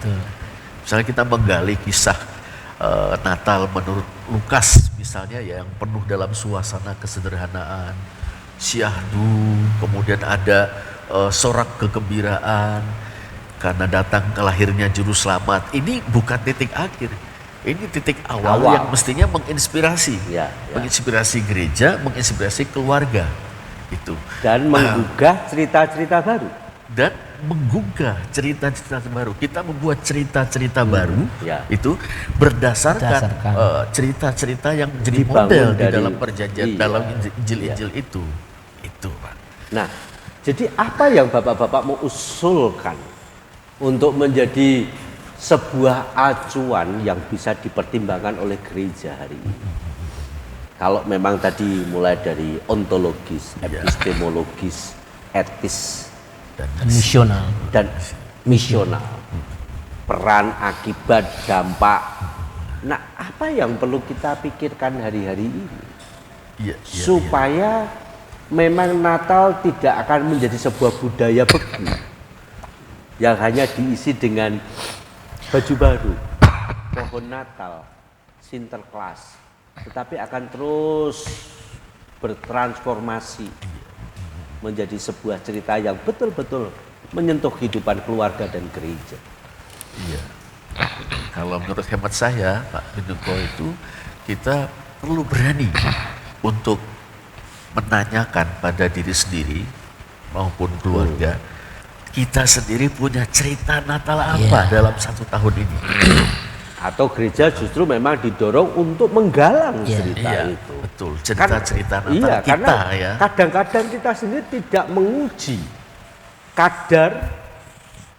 Misalnya kita menggali kisah Natal menurut Lukas misalnya yang penuh dalam suasana kesederhanaan, syahdu, kemudian ada sorak kegembiraan karena datang ke lahirnya juru selamat. Ini bukan titik akhir, ini titik awal yang mestinya menginspirasi, menginspirasi gereja, menginspirasi keluarga itu. Dan menggugah cerita-cerita baru. Dan menggugah cerita-cerita baru. Kita membuat cerita-cerita baru itu berdasarkan cerita-cerita yang jadi model di dalam perjanjian, dalam Injil-Injil itu Pak. Nah, jadi apa yang Bapak-bapak mau usulkan untuk menjadi sebuah acuan yang bisa dipertimbangkan oleh gereja hari ini? Kalau memang tadi mulai dari ontologis, epistemologis, etis, dan misional, peran, akibat, dampak. Nah, apa yang perlu kita pikirkan hari-hari ini supaya memang Natal tidak akan menjadi sebuah budaya beku yang hanya diisi dengan baju baru, pohon Natal, Sinterklas, tetapi akan terus bertransformasi menjadi sebuah cerita yang betul-betul menyentuh kehidupan keluarga dan gereja. Iya. Kalau menurut hemat saya, Pak Bindungko, itu kita perlu berani untuk menanyakan pada diri sendiri maupun keluarga, kita sendiri punya cerita Natal apa dalam 1 tahun ini. Atau gereja justru memang didorong untuk menggalang cerita itu. Betul, cerita-cerita Natal iya, kita karena ya. Kadang-kadang kita sendiri tidak menguji kadar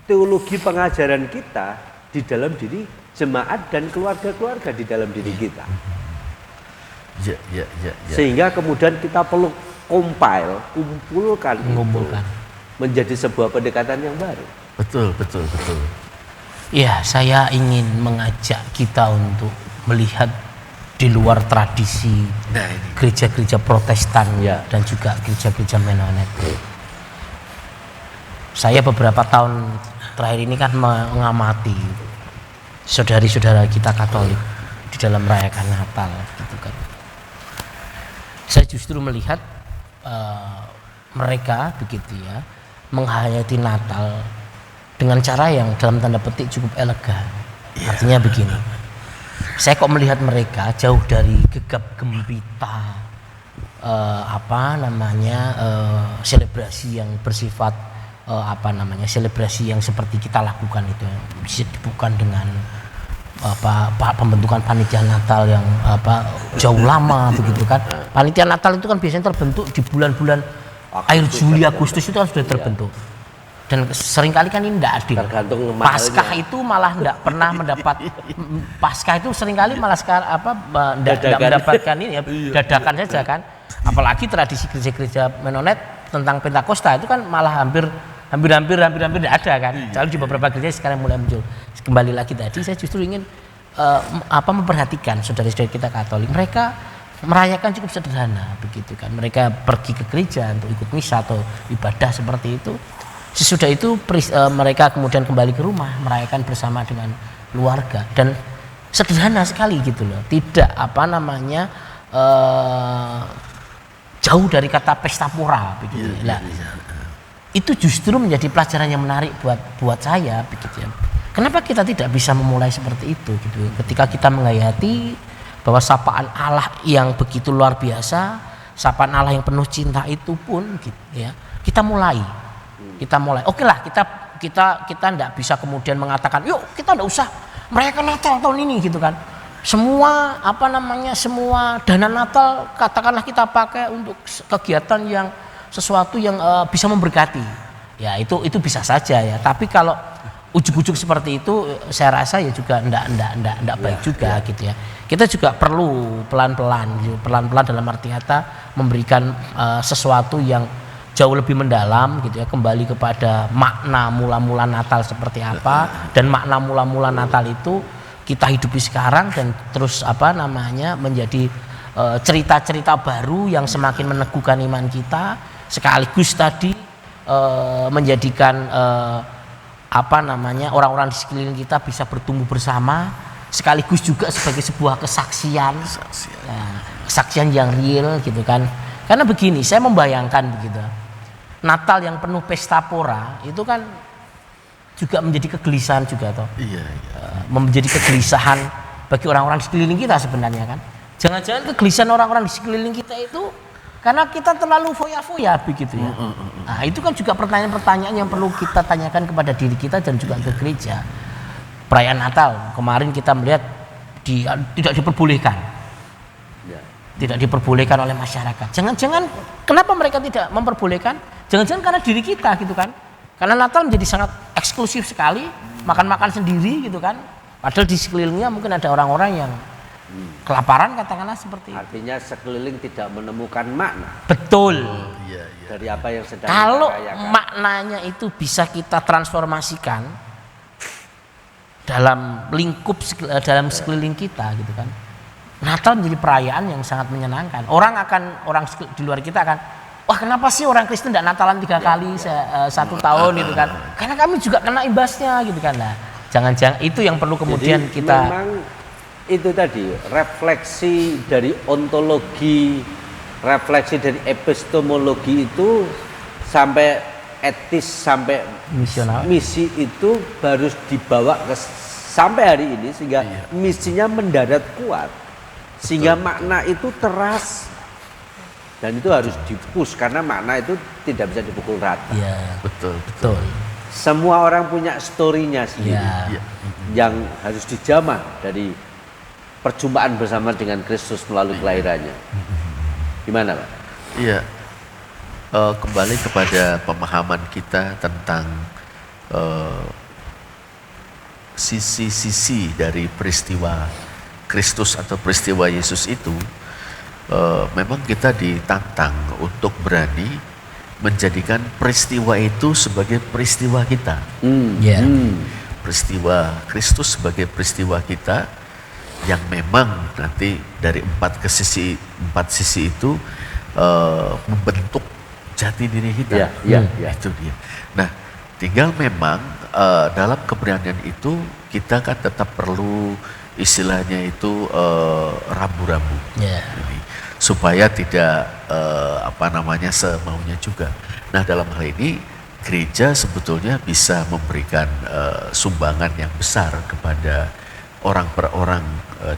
teologi pengajaran kita di dalam diri jemaat dan keluarga-keluarga di dalam diri kita. Ya. Sehingga kemudian kita perlu kumpulkan itu menjadi sebuah pendekatan yang baru. Betul. Ya, saya ingin mengajak kita untuk melihat di luar tradisi gereja-gereja Protestan dan juga gereja-gereja Menonet. Saya beberapa tahun terakhir ini kan mengamati saudari-saudara kita Katolik di dalam merayakan Natal, gitu kan. Saya justru melihat mereka begitu ya menghayati Natal dengan cara yang dalam tanda petik cukup elegan. Artinya begini, saya kok melihat mereka jauh dari gegap gempita selebrasi yang bersifat selebrasi yang seperti kita lakukan itu bisa bukan dengan pembentukan panitia Natal yang jauh lama begitu kan. Panitia Natal itu kan biasanya terbentuk di bulan-bulan akhir Juli Agustus itu kan sudah terbentuk. Dan seringkali kan ini tidak adil. Paskah itu malah tidak pernah mendapat Paskah itu seringkali malah tidak mendapatkan ini ya, dadakan saja kan. Apalagi tradisi gereja-gereja Menonet tentang Pentakosta itu kan malah hampir tidak ada kan. Soalnya di beberapa gereja sekarang mulai muncul. Kembali lagi tadi saya justru ingin memperhatikan saudara-saudara kita Katolik, mereka merayakan cukup sederhana begitu kan. Mereka pergi ke gereja untuk ikut misa atau ibadah seperti itu. Sesudah itu mereka kemudian kembali ke rumah merayakan bersama dengan keluarga dan sederhana sekali gitu loh. Tidak jauh dari kata pesta pora begitu. Nah, itu justru menjadi pelajaran yang menarik buat saya begitu ya. Kenapa kita tidak bisa memulai seperti itu gitu? Ketika kita menghayati bahwa sapaan Allah yang begitu luar biasa, sapaan Allah yang penuh cinta itu pun gitu ya. Kita mulai. Oke lah, kita tidak bisa kemudian mengatakan, yuk kita tidak usah merayakan Natal tahun ini gitu kan. Semua semua dana Natal katakanlah kita pakai untuk kegiatan yang sesuatu yang bisa memberkati. Ya itu bisa saja ya. Tapi kalau ujuk-ujuk seperti itu saya rasa ya juga enggak baik juga gitu ya. Kita juga perlu pelan-pelan dalam arti kata memberikan sesuatu yang jauh lebih mendalam gitu ya, kembali kepada makna mula-mula Natal seperti apa, dan makna mula-mula Natal itu kita hidupi sekarang dan terus menjadi cerita-cerita baru yang semakin meneguhkan iman kita, sekaligus tadi menjadikan orang-orang di sekeliling kita bisa bertumbuh bersama, sekaligus juga sebagai sebuah kesaksian yang real gitu kan. Karena begini, saya membayangkan begitu, Natal yang penuh pesta pora itu kan juga menjadi kegelisahan juga toh. Iya. Menjadi kegelisahan bagi orang-orang di sekeliling kita sebenarnya kan. Jangan-jangan kegelisahan orang-orang di sekeliling kita itu karena kita terlalu foya-foya begitu ya. Nah, itu kan juga pertanyaan-pertanyaan yang perlu kita tanyakan kepada diri kita dan juga ke gereja. Perayaan Natal kemarin kita melihat tidak diperbolehkan. Tidak diperbolehkan oleh masyarakat. Jangan-jangan kenapa mereka tidak memperbolehkan? Jangan-jangan karena diri kita gitu kan. Karena Natal menjadi sangat eksklusif sekali, makan-makan sendiri gitu kan. Padahal di sekelilingnya mungkin ada orang-orang yang kelaparan katakanlah seperti itu. Artinya sekeliling tidak menemukan makna. Betul. Dari apa yang sedang kalau kita rayakan. Maknanya itu bisa kita transformasikan dalam lingkup dalam sekeliling kita gitu kan. Natal menjadi perayaan yang sangat menyenangkan. Orang di luar kita akan, wah kenapa sih orang Kristen tidak Natalan 3 kali 1 tahun gitu kan? Karena kami juga kena imbasnya gitu kan lah. Jangan-jangan itu yang perlu kemudian Jadi kita memang itu tadi refleksi dari ontologi, refleksi dari epistemologi itu sampai etis, sampai misional. misi itu baru dibawa ke sampai hari ini sehingga misinya mendarat kuat, sehingga makna itu teras dan itu harus dipush karena makna itu tidak bisa dipukul rata. Ya, Betul. betul. Semua orang punya story-nya sendiri Ya. yang harus dijamah dari perjumpaan bersama dengan Kristus melalui kelahirannya. Gimana, Pak? Iya. Kembali kepada pemahaman kita tentang sisi-sisi dari peristiwa Kristus atau peristiwa Yesus itu, memang kita ditantang untuk berani menjadikan peristiwa itu sebagai peristiwa kita. Ya. Peristiwa Kristus sebagai peristiwa kita yang memang nanti dari empat sisi itu membentuk jati diri kita. Ya. Itu dia. Nah, tinggal memang dalam keberanian itu kita kan tetap perlu istilahnya itu rambu-rambu. Ya. Supaya tidak semaunya juga. Nah, dalam hal ini gereja sebetulnya bisa memberikan sumbangan yang besar kepada orang per orang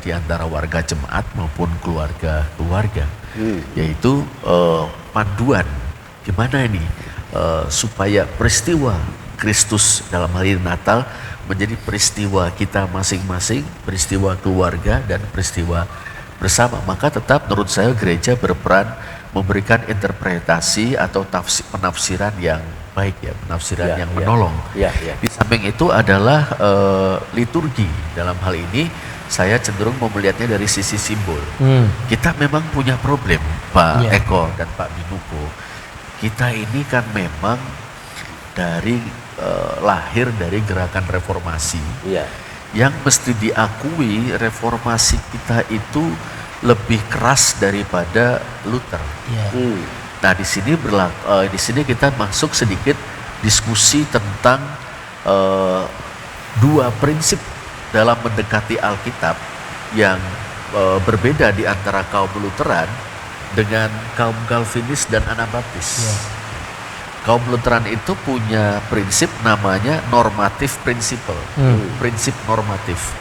di antara warga jemaat maupun keluarga-keluarga, yaitu panduan gimana ini supaya peristiwa Kristus dalam hal ini Natal menjadi peristiwa kita masing-masing, peristiwa keluarga dan peristiwa bersama. Maka tetap menurut saya gereja berperan memberikan interpretasi atau penafsiran yang baik ya, penafsiran yang menolong. Ya. Di samping itu adalah liturgi. Dalam hal ini saya cenderung melihatnya dari sisi simbol. Kita memang punya problem, Pak Eko dan Pak Binuko. Kita ini kan memang dari lahir dari gerakan reformasi. Yang mesti diakui reformasi kita itu lebih keras daripada Luther. Nah, di sini kita masuk sedikit diskusi tentang dua prinsip dalam mendekati Alkitab yang berbeda di antara kaum Lutheran dengan kaum Calvinis dan Anabaptis. Kaum Lutheran itu punya prinsip namanya normative principle, prinsip normatif.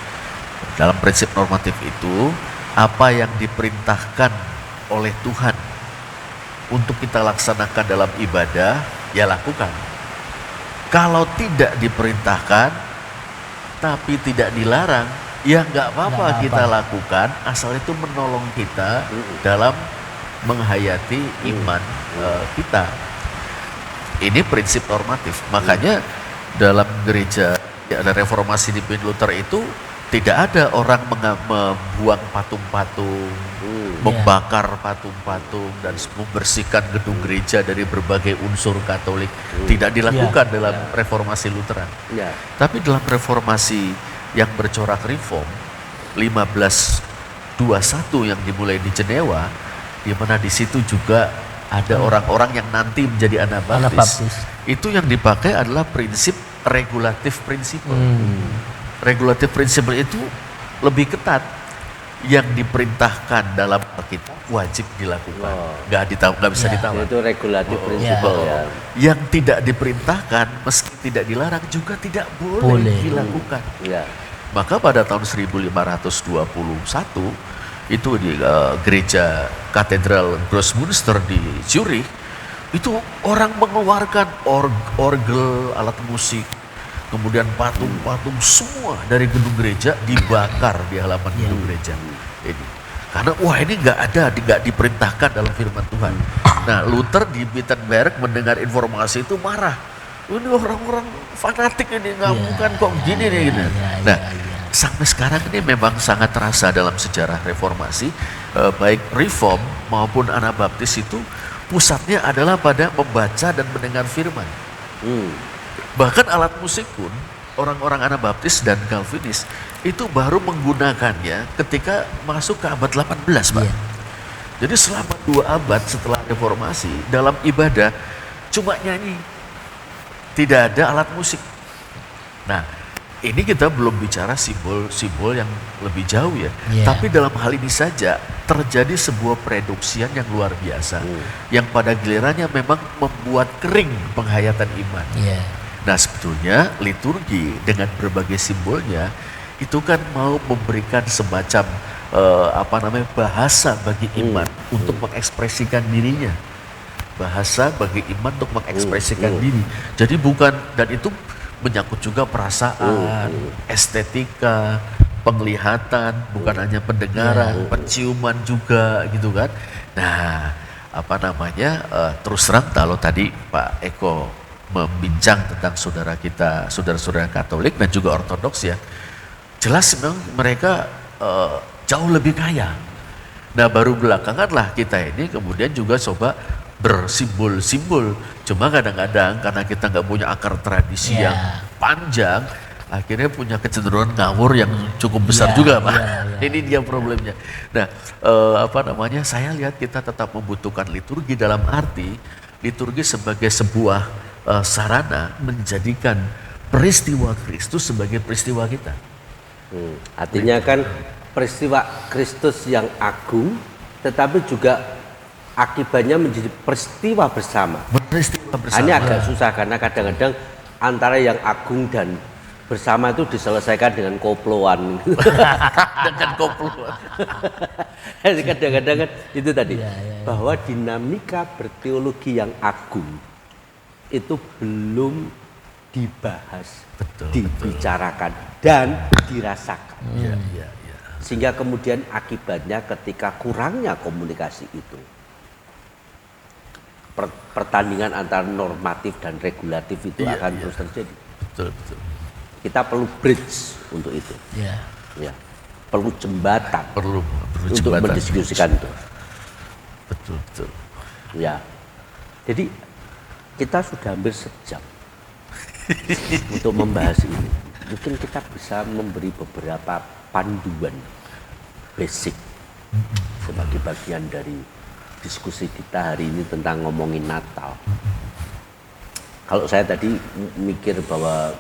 Dalam prinsip normatif itu, apa yang diperintahkan oleh Tuhan untuk kita laksanakan dalam ibadah, ya lakukan. Kalau tidak diperintahkan, tapi tidak dilarang, ya nggak apa-apa kita lakukan, asal itu menolong kita dalam menghayati iman kita. Ini prinsip normatif. Makanya dalam gereja ada reformasi di Luther itu tidak ada orang membuang patung-patung, membakar patung-patung dan membersihkan gedung gereja dari berbagai unsur Katolik. Tidak dilakukan dalam reformasi Lutheran. Tapi dalam reformasi yang bercorak reform 1521 yang dimulai di Jenewa, di mana di situ juga ada orang-orang yang nanti menjadi Anabaptis. Itu yang dipakai adalah prinsip regulatif prinsipal. Regulatif prinsipal itu lebih ketat. Yang diperintahkan dalam kita wajib dilakukan, nggak bisa ditawar. Itu regulatif prinsipal. Yang tidak diperintahkan meski tidak dilarang juga tidak boleh dilakukan. Maka pada tahun 1521 itu di gereja katedral Grossmünster di Zurich, itu orang mengeluarkan orgel, alat musik, kemudian patung-patung semua dari gedung gereja dibakar di halaman gedung gereja. Ini karena ini nggak diperintahkan dalam firman Tuhan. Nah, Luther di Wittenberg mendengar informasi itu marah. Ini orang-orang fanatik ini, nggak bukan kok gini nih. Nah, sampai sekarang ini memang sangat terasa dalam sejarah reformasi, baik Reform maupun Anabaptis itu pusatnya adalah pada membaca dan mendengar firman. Bahkan alat musik pun orang-orang Anabaptis dan Calvinis itu baru menggunakannya ketika masuk ke abad 18, Pak. Jadi selama 2 abad setelah reformasi dalam ibadah cuma nyanyi, tidak ada alat musik. Nah, ini kita belum bicara simbol-simbol yang lebih jauh ya. Yeah. Tapi dalam hal ini saja terjadi sebuah pereduksian yang luar biasa. Yang pada gilirannya memang membuat kering penghayatan iman. Yeah. Nah sebetulnya liturgi dengan berbagai simbolnya itu kan mau memberikan semacam bahasa bagi iman untuk mengekspresikan dirinya. Bahasa bagi iman untuk mengekspresikan diri. Jadi bukan, dan itu menyangkut juga perasaan, estetika, penglihatan, bukan hanya pendengaran, penciuman juga gitu kan. Nah, terus terang kalau tadi Pak Eko membincang tentang saudara-saudara Katolik dan juga Ortodoks ya, jelas memang mereka jauh lebih kaya. Nah, baru belakangan lah kita ini kemudian juga coba bersimbol-simbol. Cuma kadang-kadang karena kita nggak punya akar tradisi yang panjang, akhirnya punya kecenderungan ngawur yang cukup besar juga, Pak. Ini dia problemnya. Nah, saya lihat kita tetap membutuhkan liturgi dalam arti liturgi sebagai sebuah sarana menjadikan peristiwa Kristus sebagai peristiwa kita. Artinya kan peristiwa Kristus yang agung, tetapi juga akibatnya menjadi peristiwa bersama. Peristiwa bersama. Ini agak susah karena kadang-kadang antara yang agung dan bersama itu diselesaikan dengan koploan. Dengan koploan. Kadang-kadang kan itu tadi bahwa dinamika berteologi yang agung itu belum dibahas, dibicarakan dan dirasakan. Sehingga kemudian akibatnya ketika kurangnya komunikasi itu, pertandingan antara normatif dan regulatif itu akan terus terjadi. Betul. Kita perlu bridge untuk itu. Ya. Perlu jembatan. Perlu untuk jembatan. Mendiskusikan itu. Betul. Ya. Jadi kita sudah hampir sejam untuk membahas ini. Mungkin kita bisa memberi beberapa panduan basic sebagai bagian dari diskusi kita hari ini tentang ngomongin Natal. Kalau saya tadi mikir bahwa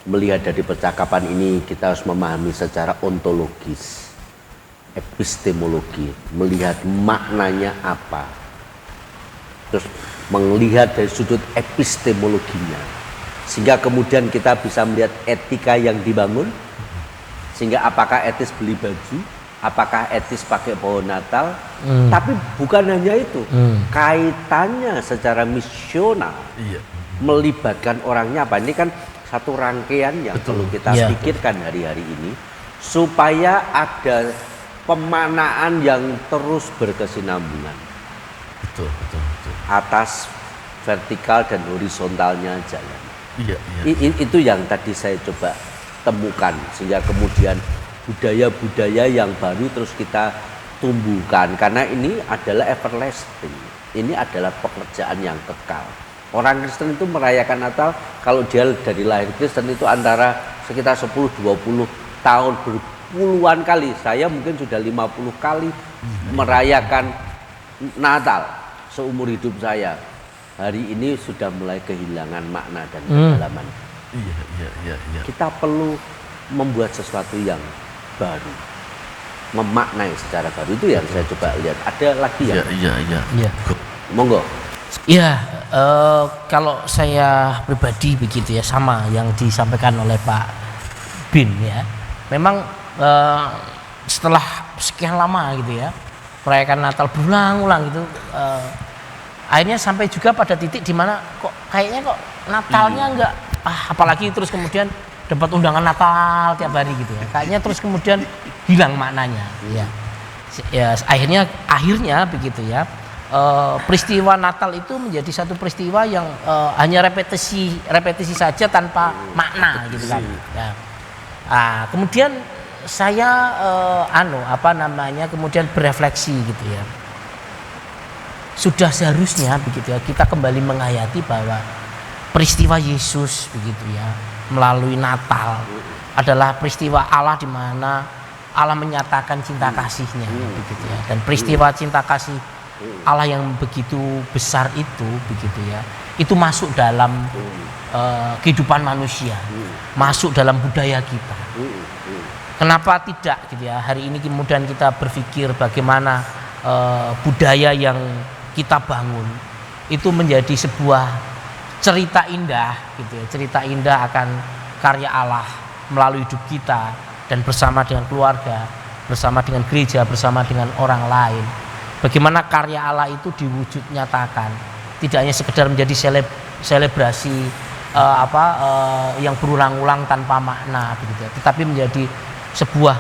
melihat dari percakapan ini kita harus memahami secara ontologis, epistemologi, melihat maknanya apa, terus melihat dari sudut epistemologinya, sehingga kemudian kita bisa melihat etika yang dibangun, sehingga apakah etis beli baju, apakah etis pakai pohon Natal, tapi bukan hanya itu, kaitannya secara misional, melibatkan orangnya apa, ini kan satu rangkaian yang perlu kita pikirkan hari-hari ini, supaya ada pemanaan yang terus berkesinambungan. Betul. Atas vertikal dan horizontalnya jalan. Itu yang tadi saya coba temukan, sehingga kemudian budaya-budaya yang baru terus kita tumbuhkan, karena ini adalah everlasting, ini adalah pekerjaan yang kekal. Orang Kristen itu merayakan Natal, kalau dia dari lahir Kristen itu antara sekitar 10-20 tahun, berpuluhan kali, saya mungkin sudah 50 kali merayakan Natal seumur hidup saya. Hari ini sudah mulai kehilangan makna dan kedalaman. Kita perlu membuat sesuatu yang baru, memaknai secara baru. Itu yang saya coba lihat. Ada lagi ya? Iya. Monggo. Iya, kalau saya pribadi begitu ya, sama yang disampaikan oleh Pak Bin ya. Memang setelah sekian lama gitu ya, merayakan Natal berulang-ulang gitu, akhirnya sampai juga pada titik di mana kayaknya Natalnya enggak, apalagi terus kemudian dapat undangan Natal tiap hari gitu ya, kayaknya terus kemudian hilang maknanya ya akhirnya begitu ya. Peristiwa Natal itu menjadi satu peristiwa yang hanya repetisi saja tanpa makna gitu kan ya. Kemudian saya kemudian berefleksi gitu ya, sudah seharusnya begitu ya kita kembali menghayati bahwa peristiwa Yesus begitu ya melalui Natal adalah peristiwa Allah di mana Allah menyatakan cinta kasih-Nya begitu ya, dan peristiwa cinta kasih Allah yang begitu besar itu begitu ya itu masuk dalam kehidupan manusia, masuk dalam budaya kita. Kenapa tidak gitu ya? Hari ini kemudian kita berpikir bagaimana budaya yang kita bangun itu menjadi sebuah cerita indah gitu ya. Cerita indah akan karya Allah melalui hidup kita dan bersama dengan keluarga, bersama dengan gereja, bersama dengan orang lain. Bagaimana karya Allah itu diwujud nyatakan, tidak hanya sekedar menjadi selebrasi yang berulang-ulang tanpa makna begitu, tetapi menjadi sebuah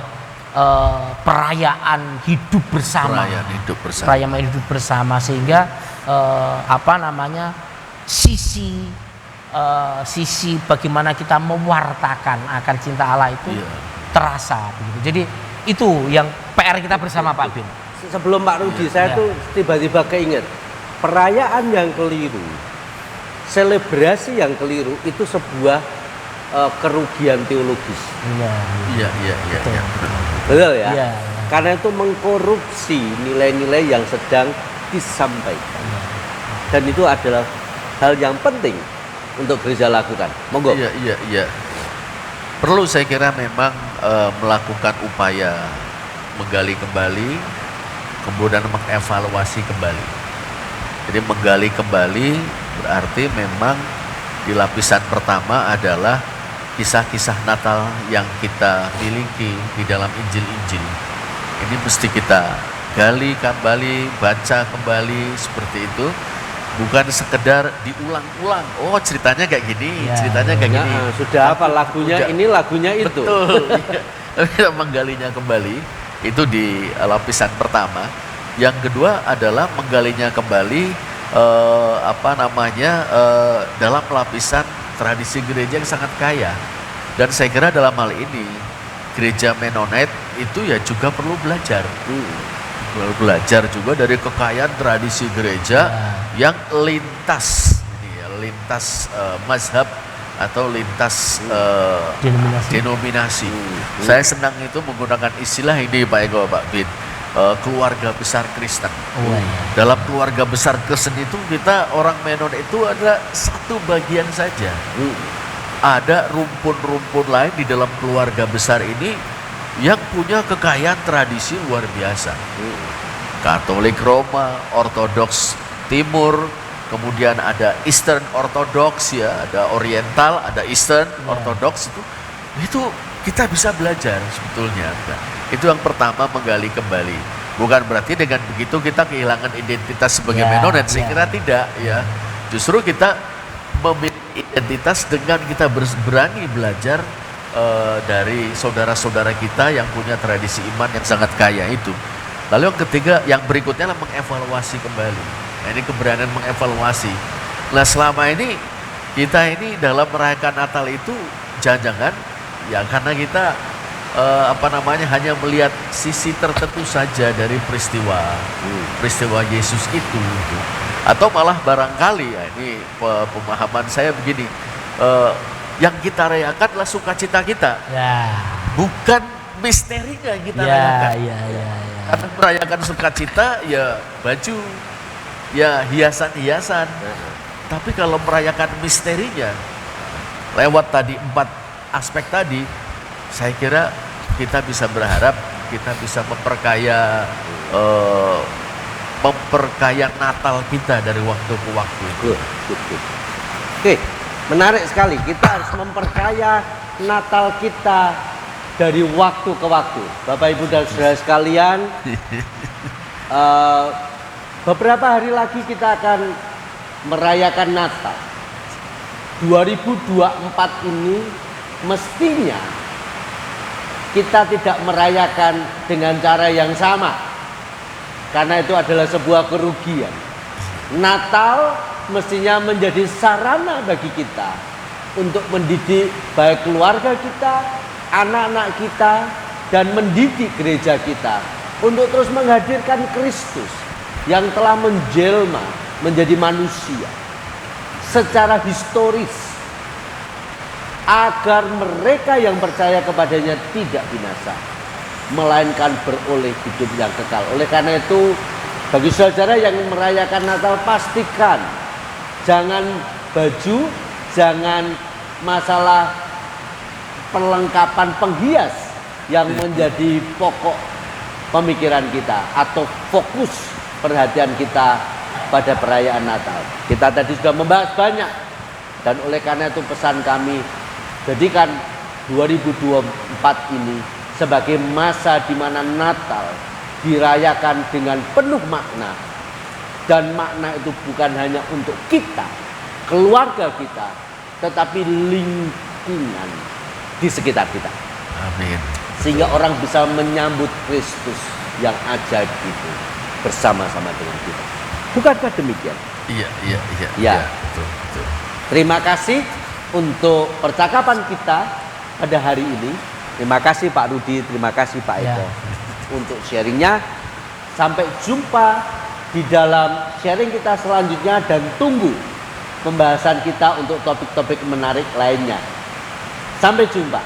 perayaan hidup bersama, perayaan hidup bersama sehingga sisi bagaimana kita mewartakan akan cinta Allah itu terasa begitu. Jadi itu yang PR kita bersama Pak Bin. Sebelum Pak Rudi, saya tuh tiba-tiba keinget perayaan yang keliru, selebrasi yang keliru itu sebuah kerugian teologis. Iya. Betul ya? Iya. Karena itu mengkorupsi nilai-nilai yang sedang disampaikan. Dan itu adalah hal yang penting untuk gereja lakukan. Monggo. Iya. Perlu saya kira memang melakukan upaya menggali kembali, kemudian mengevaluasi kembali. Jadi menggali kembali berarti memang di lapisan pertama adalah kisah-kisah Natal yang kita miliki di dalam Injil-Injil. Ini mesti kita gali kembali, baca kembali seperti itu. Bukan sekedar diulang-ulang. Oh, ceritanya kayak gini, ceritanya kayak gini. Sudah apa lagunya ini, lagunya itu. Betul. Kita menggalinya kembali itu di lapisan pertama. Yang kedua adalah menggalinya kembali dalam lapisan tradisi gereja yang sangat kaya. Dan saya kira dalam hal ini gereja Mennonite itu ya juga perlu belajar. Belajar juga dari kekayaan tradisi gereja yang lintas mazhab atau lintas denominasi. Saya senang itu menggunakan istilah ini Pak Eko, Pak Bin, keluarga besar Kristen. Dalam keluarga besar Kristen itu kita orang Mennonite itu ada satu bagian saja. Ada rumpun-rumpun lain di dalam keluarga besar ini yang punya kekayaan tradisi luar biasa. Katolik Roma, Ortodoks Timur, kemudian ada Eastern Orthodox ya, ada Oriental, ada Eastern Orthodox itu kita bisa belajar sebetulnya. Nah, itu yang pertama, menggali kembali. Bukan berarti dengan begitu kita kehilangan identitas sebagai Mennonite, saya kira tidak ya. Justru kita memiliki identitas dengan kita berani belajar dari saudara-saudara kita yang punya tradisi iman yang sangat kaya itu. Lalu yang ketiga, yang berikutnya adalah mengevaluasi kembali. Nah, ini keberanian mengevaluasi. Nah, selama ini kita ini dalam merayakan Natal itu jangan-jangan ya karena kita hanya melihat sisi tertentu saja dari peristiwa Yesus itu. Atau malah barangkali ya, ini pemahaman saya begini. Yang kita rayakan adalah sukacita kita, bukan misterinya yang kita rayakan. Karena merayakan sukacita ya baju, ya hiasan-hiasan. Tapi kalau merayakan misterinya, lewat tadi 4 aspek tadi, saya kira kita bisa berharap kita bisa memperkaya Natal kita dari waktu ke waktu. Oke. Menarik sekali, kita harus memperkaya Natal kita dari waktu ke waktu. Bapak Ibu dan saudara sekalian, beberapa hari lagi kita akan merayakan Natal. 2024 ini mestinya kita tidak merayakan dengan cara yang sama, karena itu adalah sebuah kerugian. Natal mestinya menjadi sarana bagi kita untuk mendidik baik keluarga kita, anak-anak kita, dan mendidik gereja kita untuk terus menghadirkan Kristus yang telah menjelma menjadi manusia secara historis, agar mereka yang percaya kepadanya tidak binasa, melainkan beroleh hidup yang kekal. Oleh karena itu, bagi saudara yang merayakan Natal, pastikan Jangan baju, jangan masalah perlengkapan penghias yang menjadi pokok pemikiran kita atau fokus perhatian kita pada perayaan Natal. Kita tadi sudah membahas banyak, dan oleh karena itu pesan kami, jadikan 2024 ini sebagai masa di mana Natal dirayakan dengan penuh makna. Dan makna itu bukan hanya untuk kita, keluarga kita, tetapi lingkungan di sekitar kita. Amin. Sehingga orang bisa menyambut Kristus yang ajaib itu bersama-sama dengan kita. Bukankah demikian? Iya. Ya. Betul. Terima kasih untuk percakapan kita pada hari ini. Terima kasih Pak Rudi, terima kasih Pak Eko untuk sharingnya. Sampai jumpa di dalam sharing kita selanjutnya, dan tunggu pembahasan kita untuk topik-topik menarik lainnya. Sampai jumpa.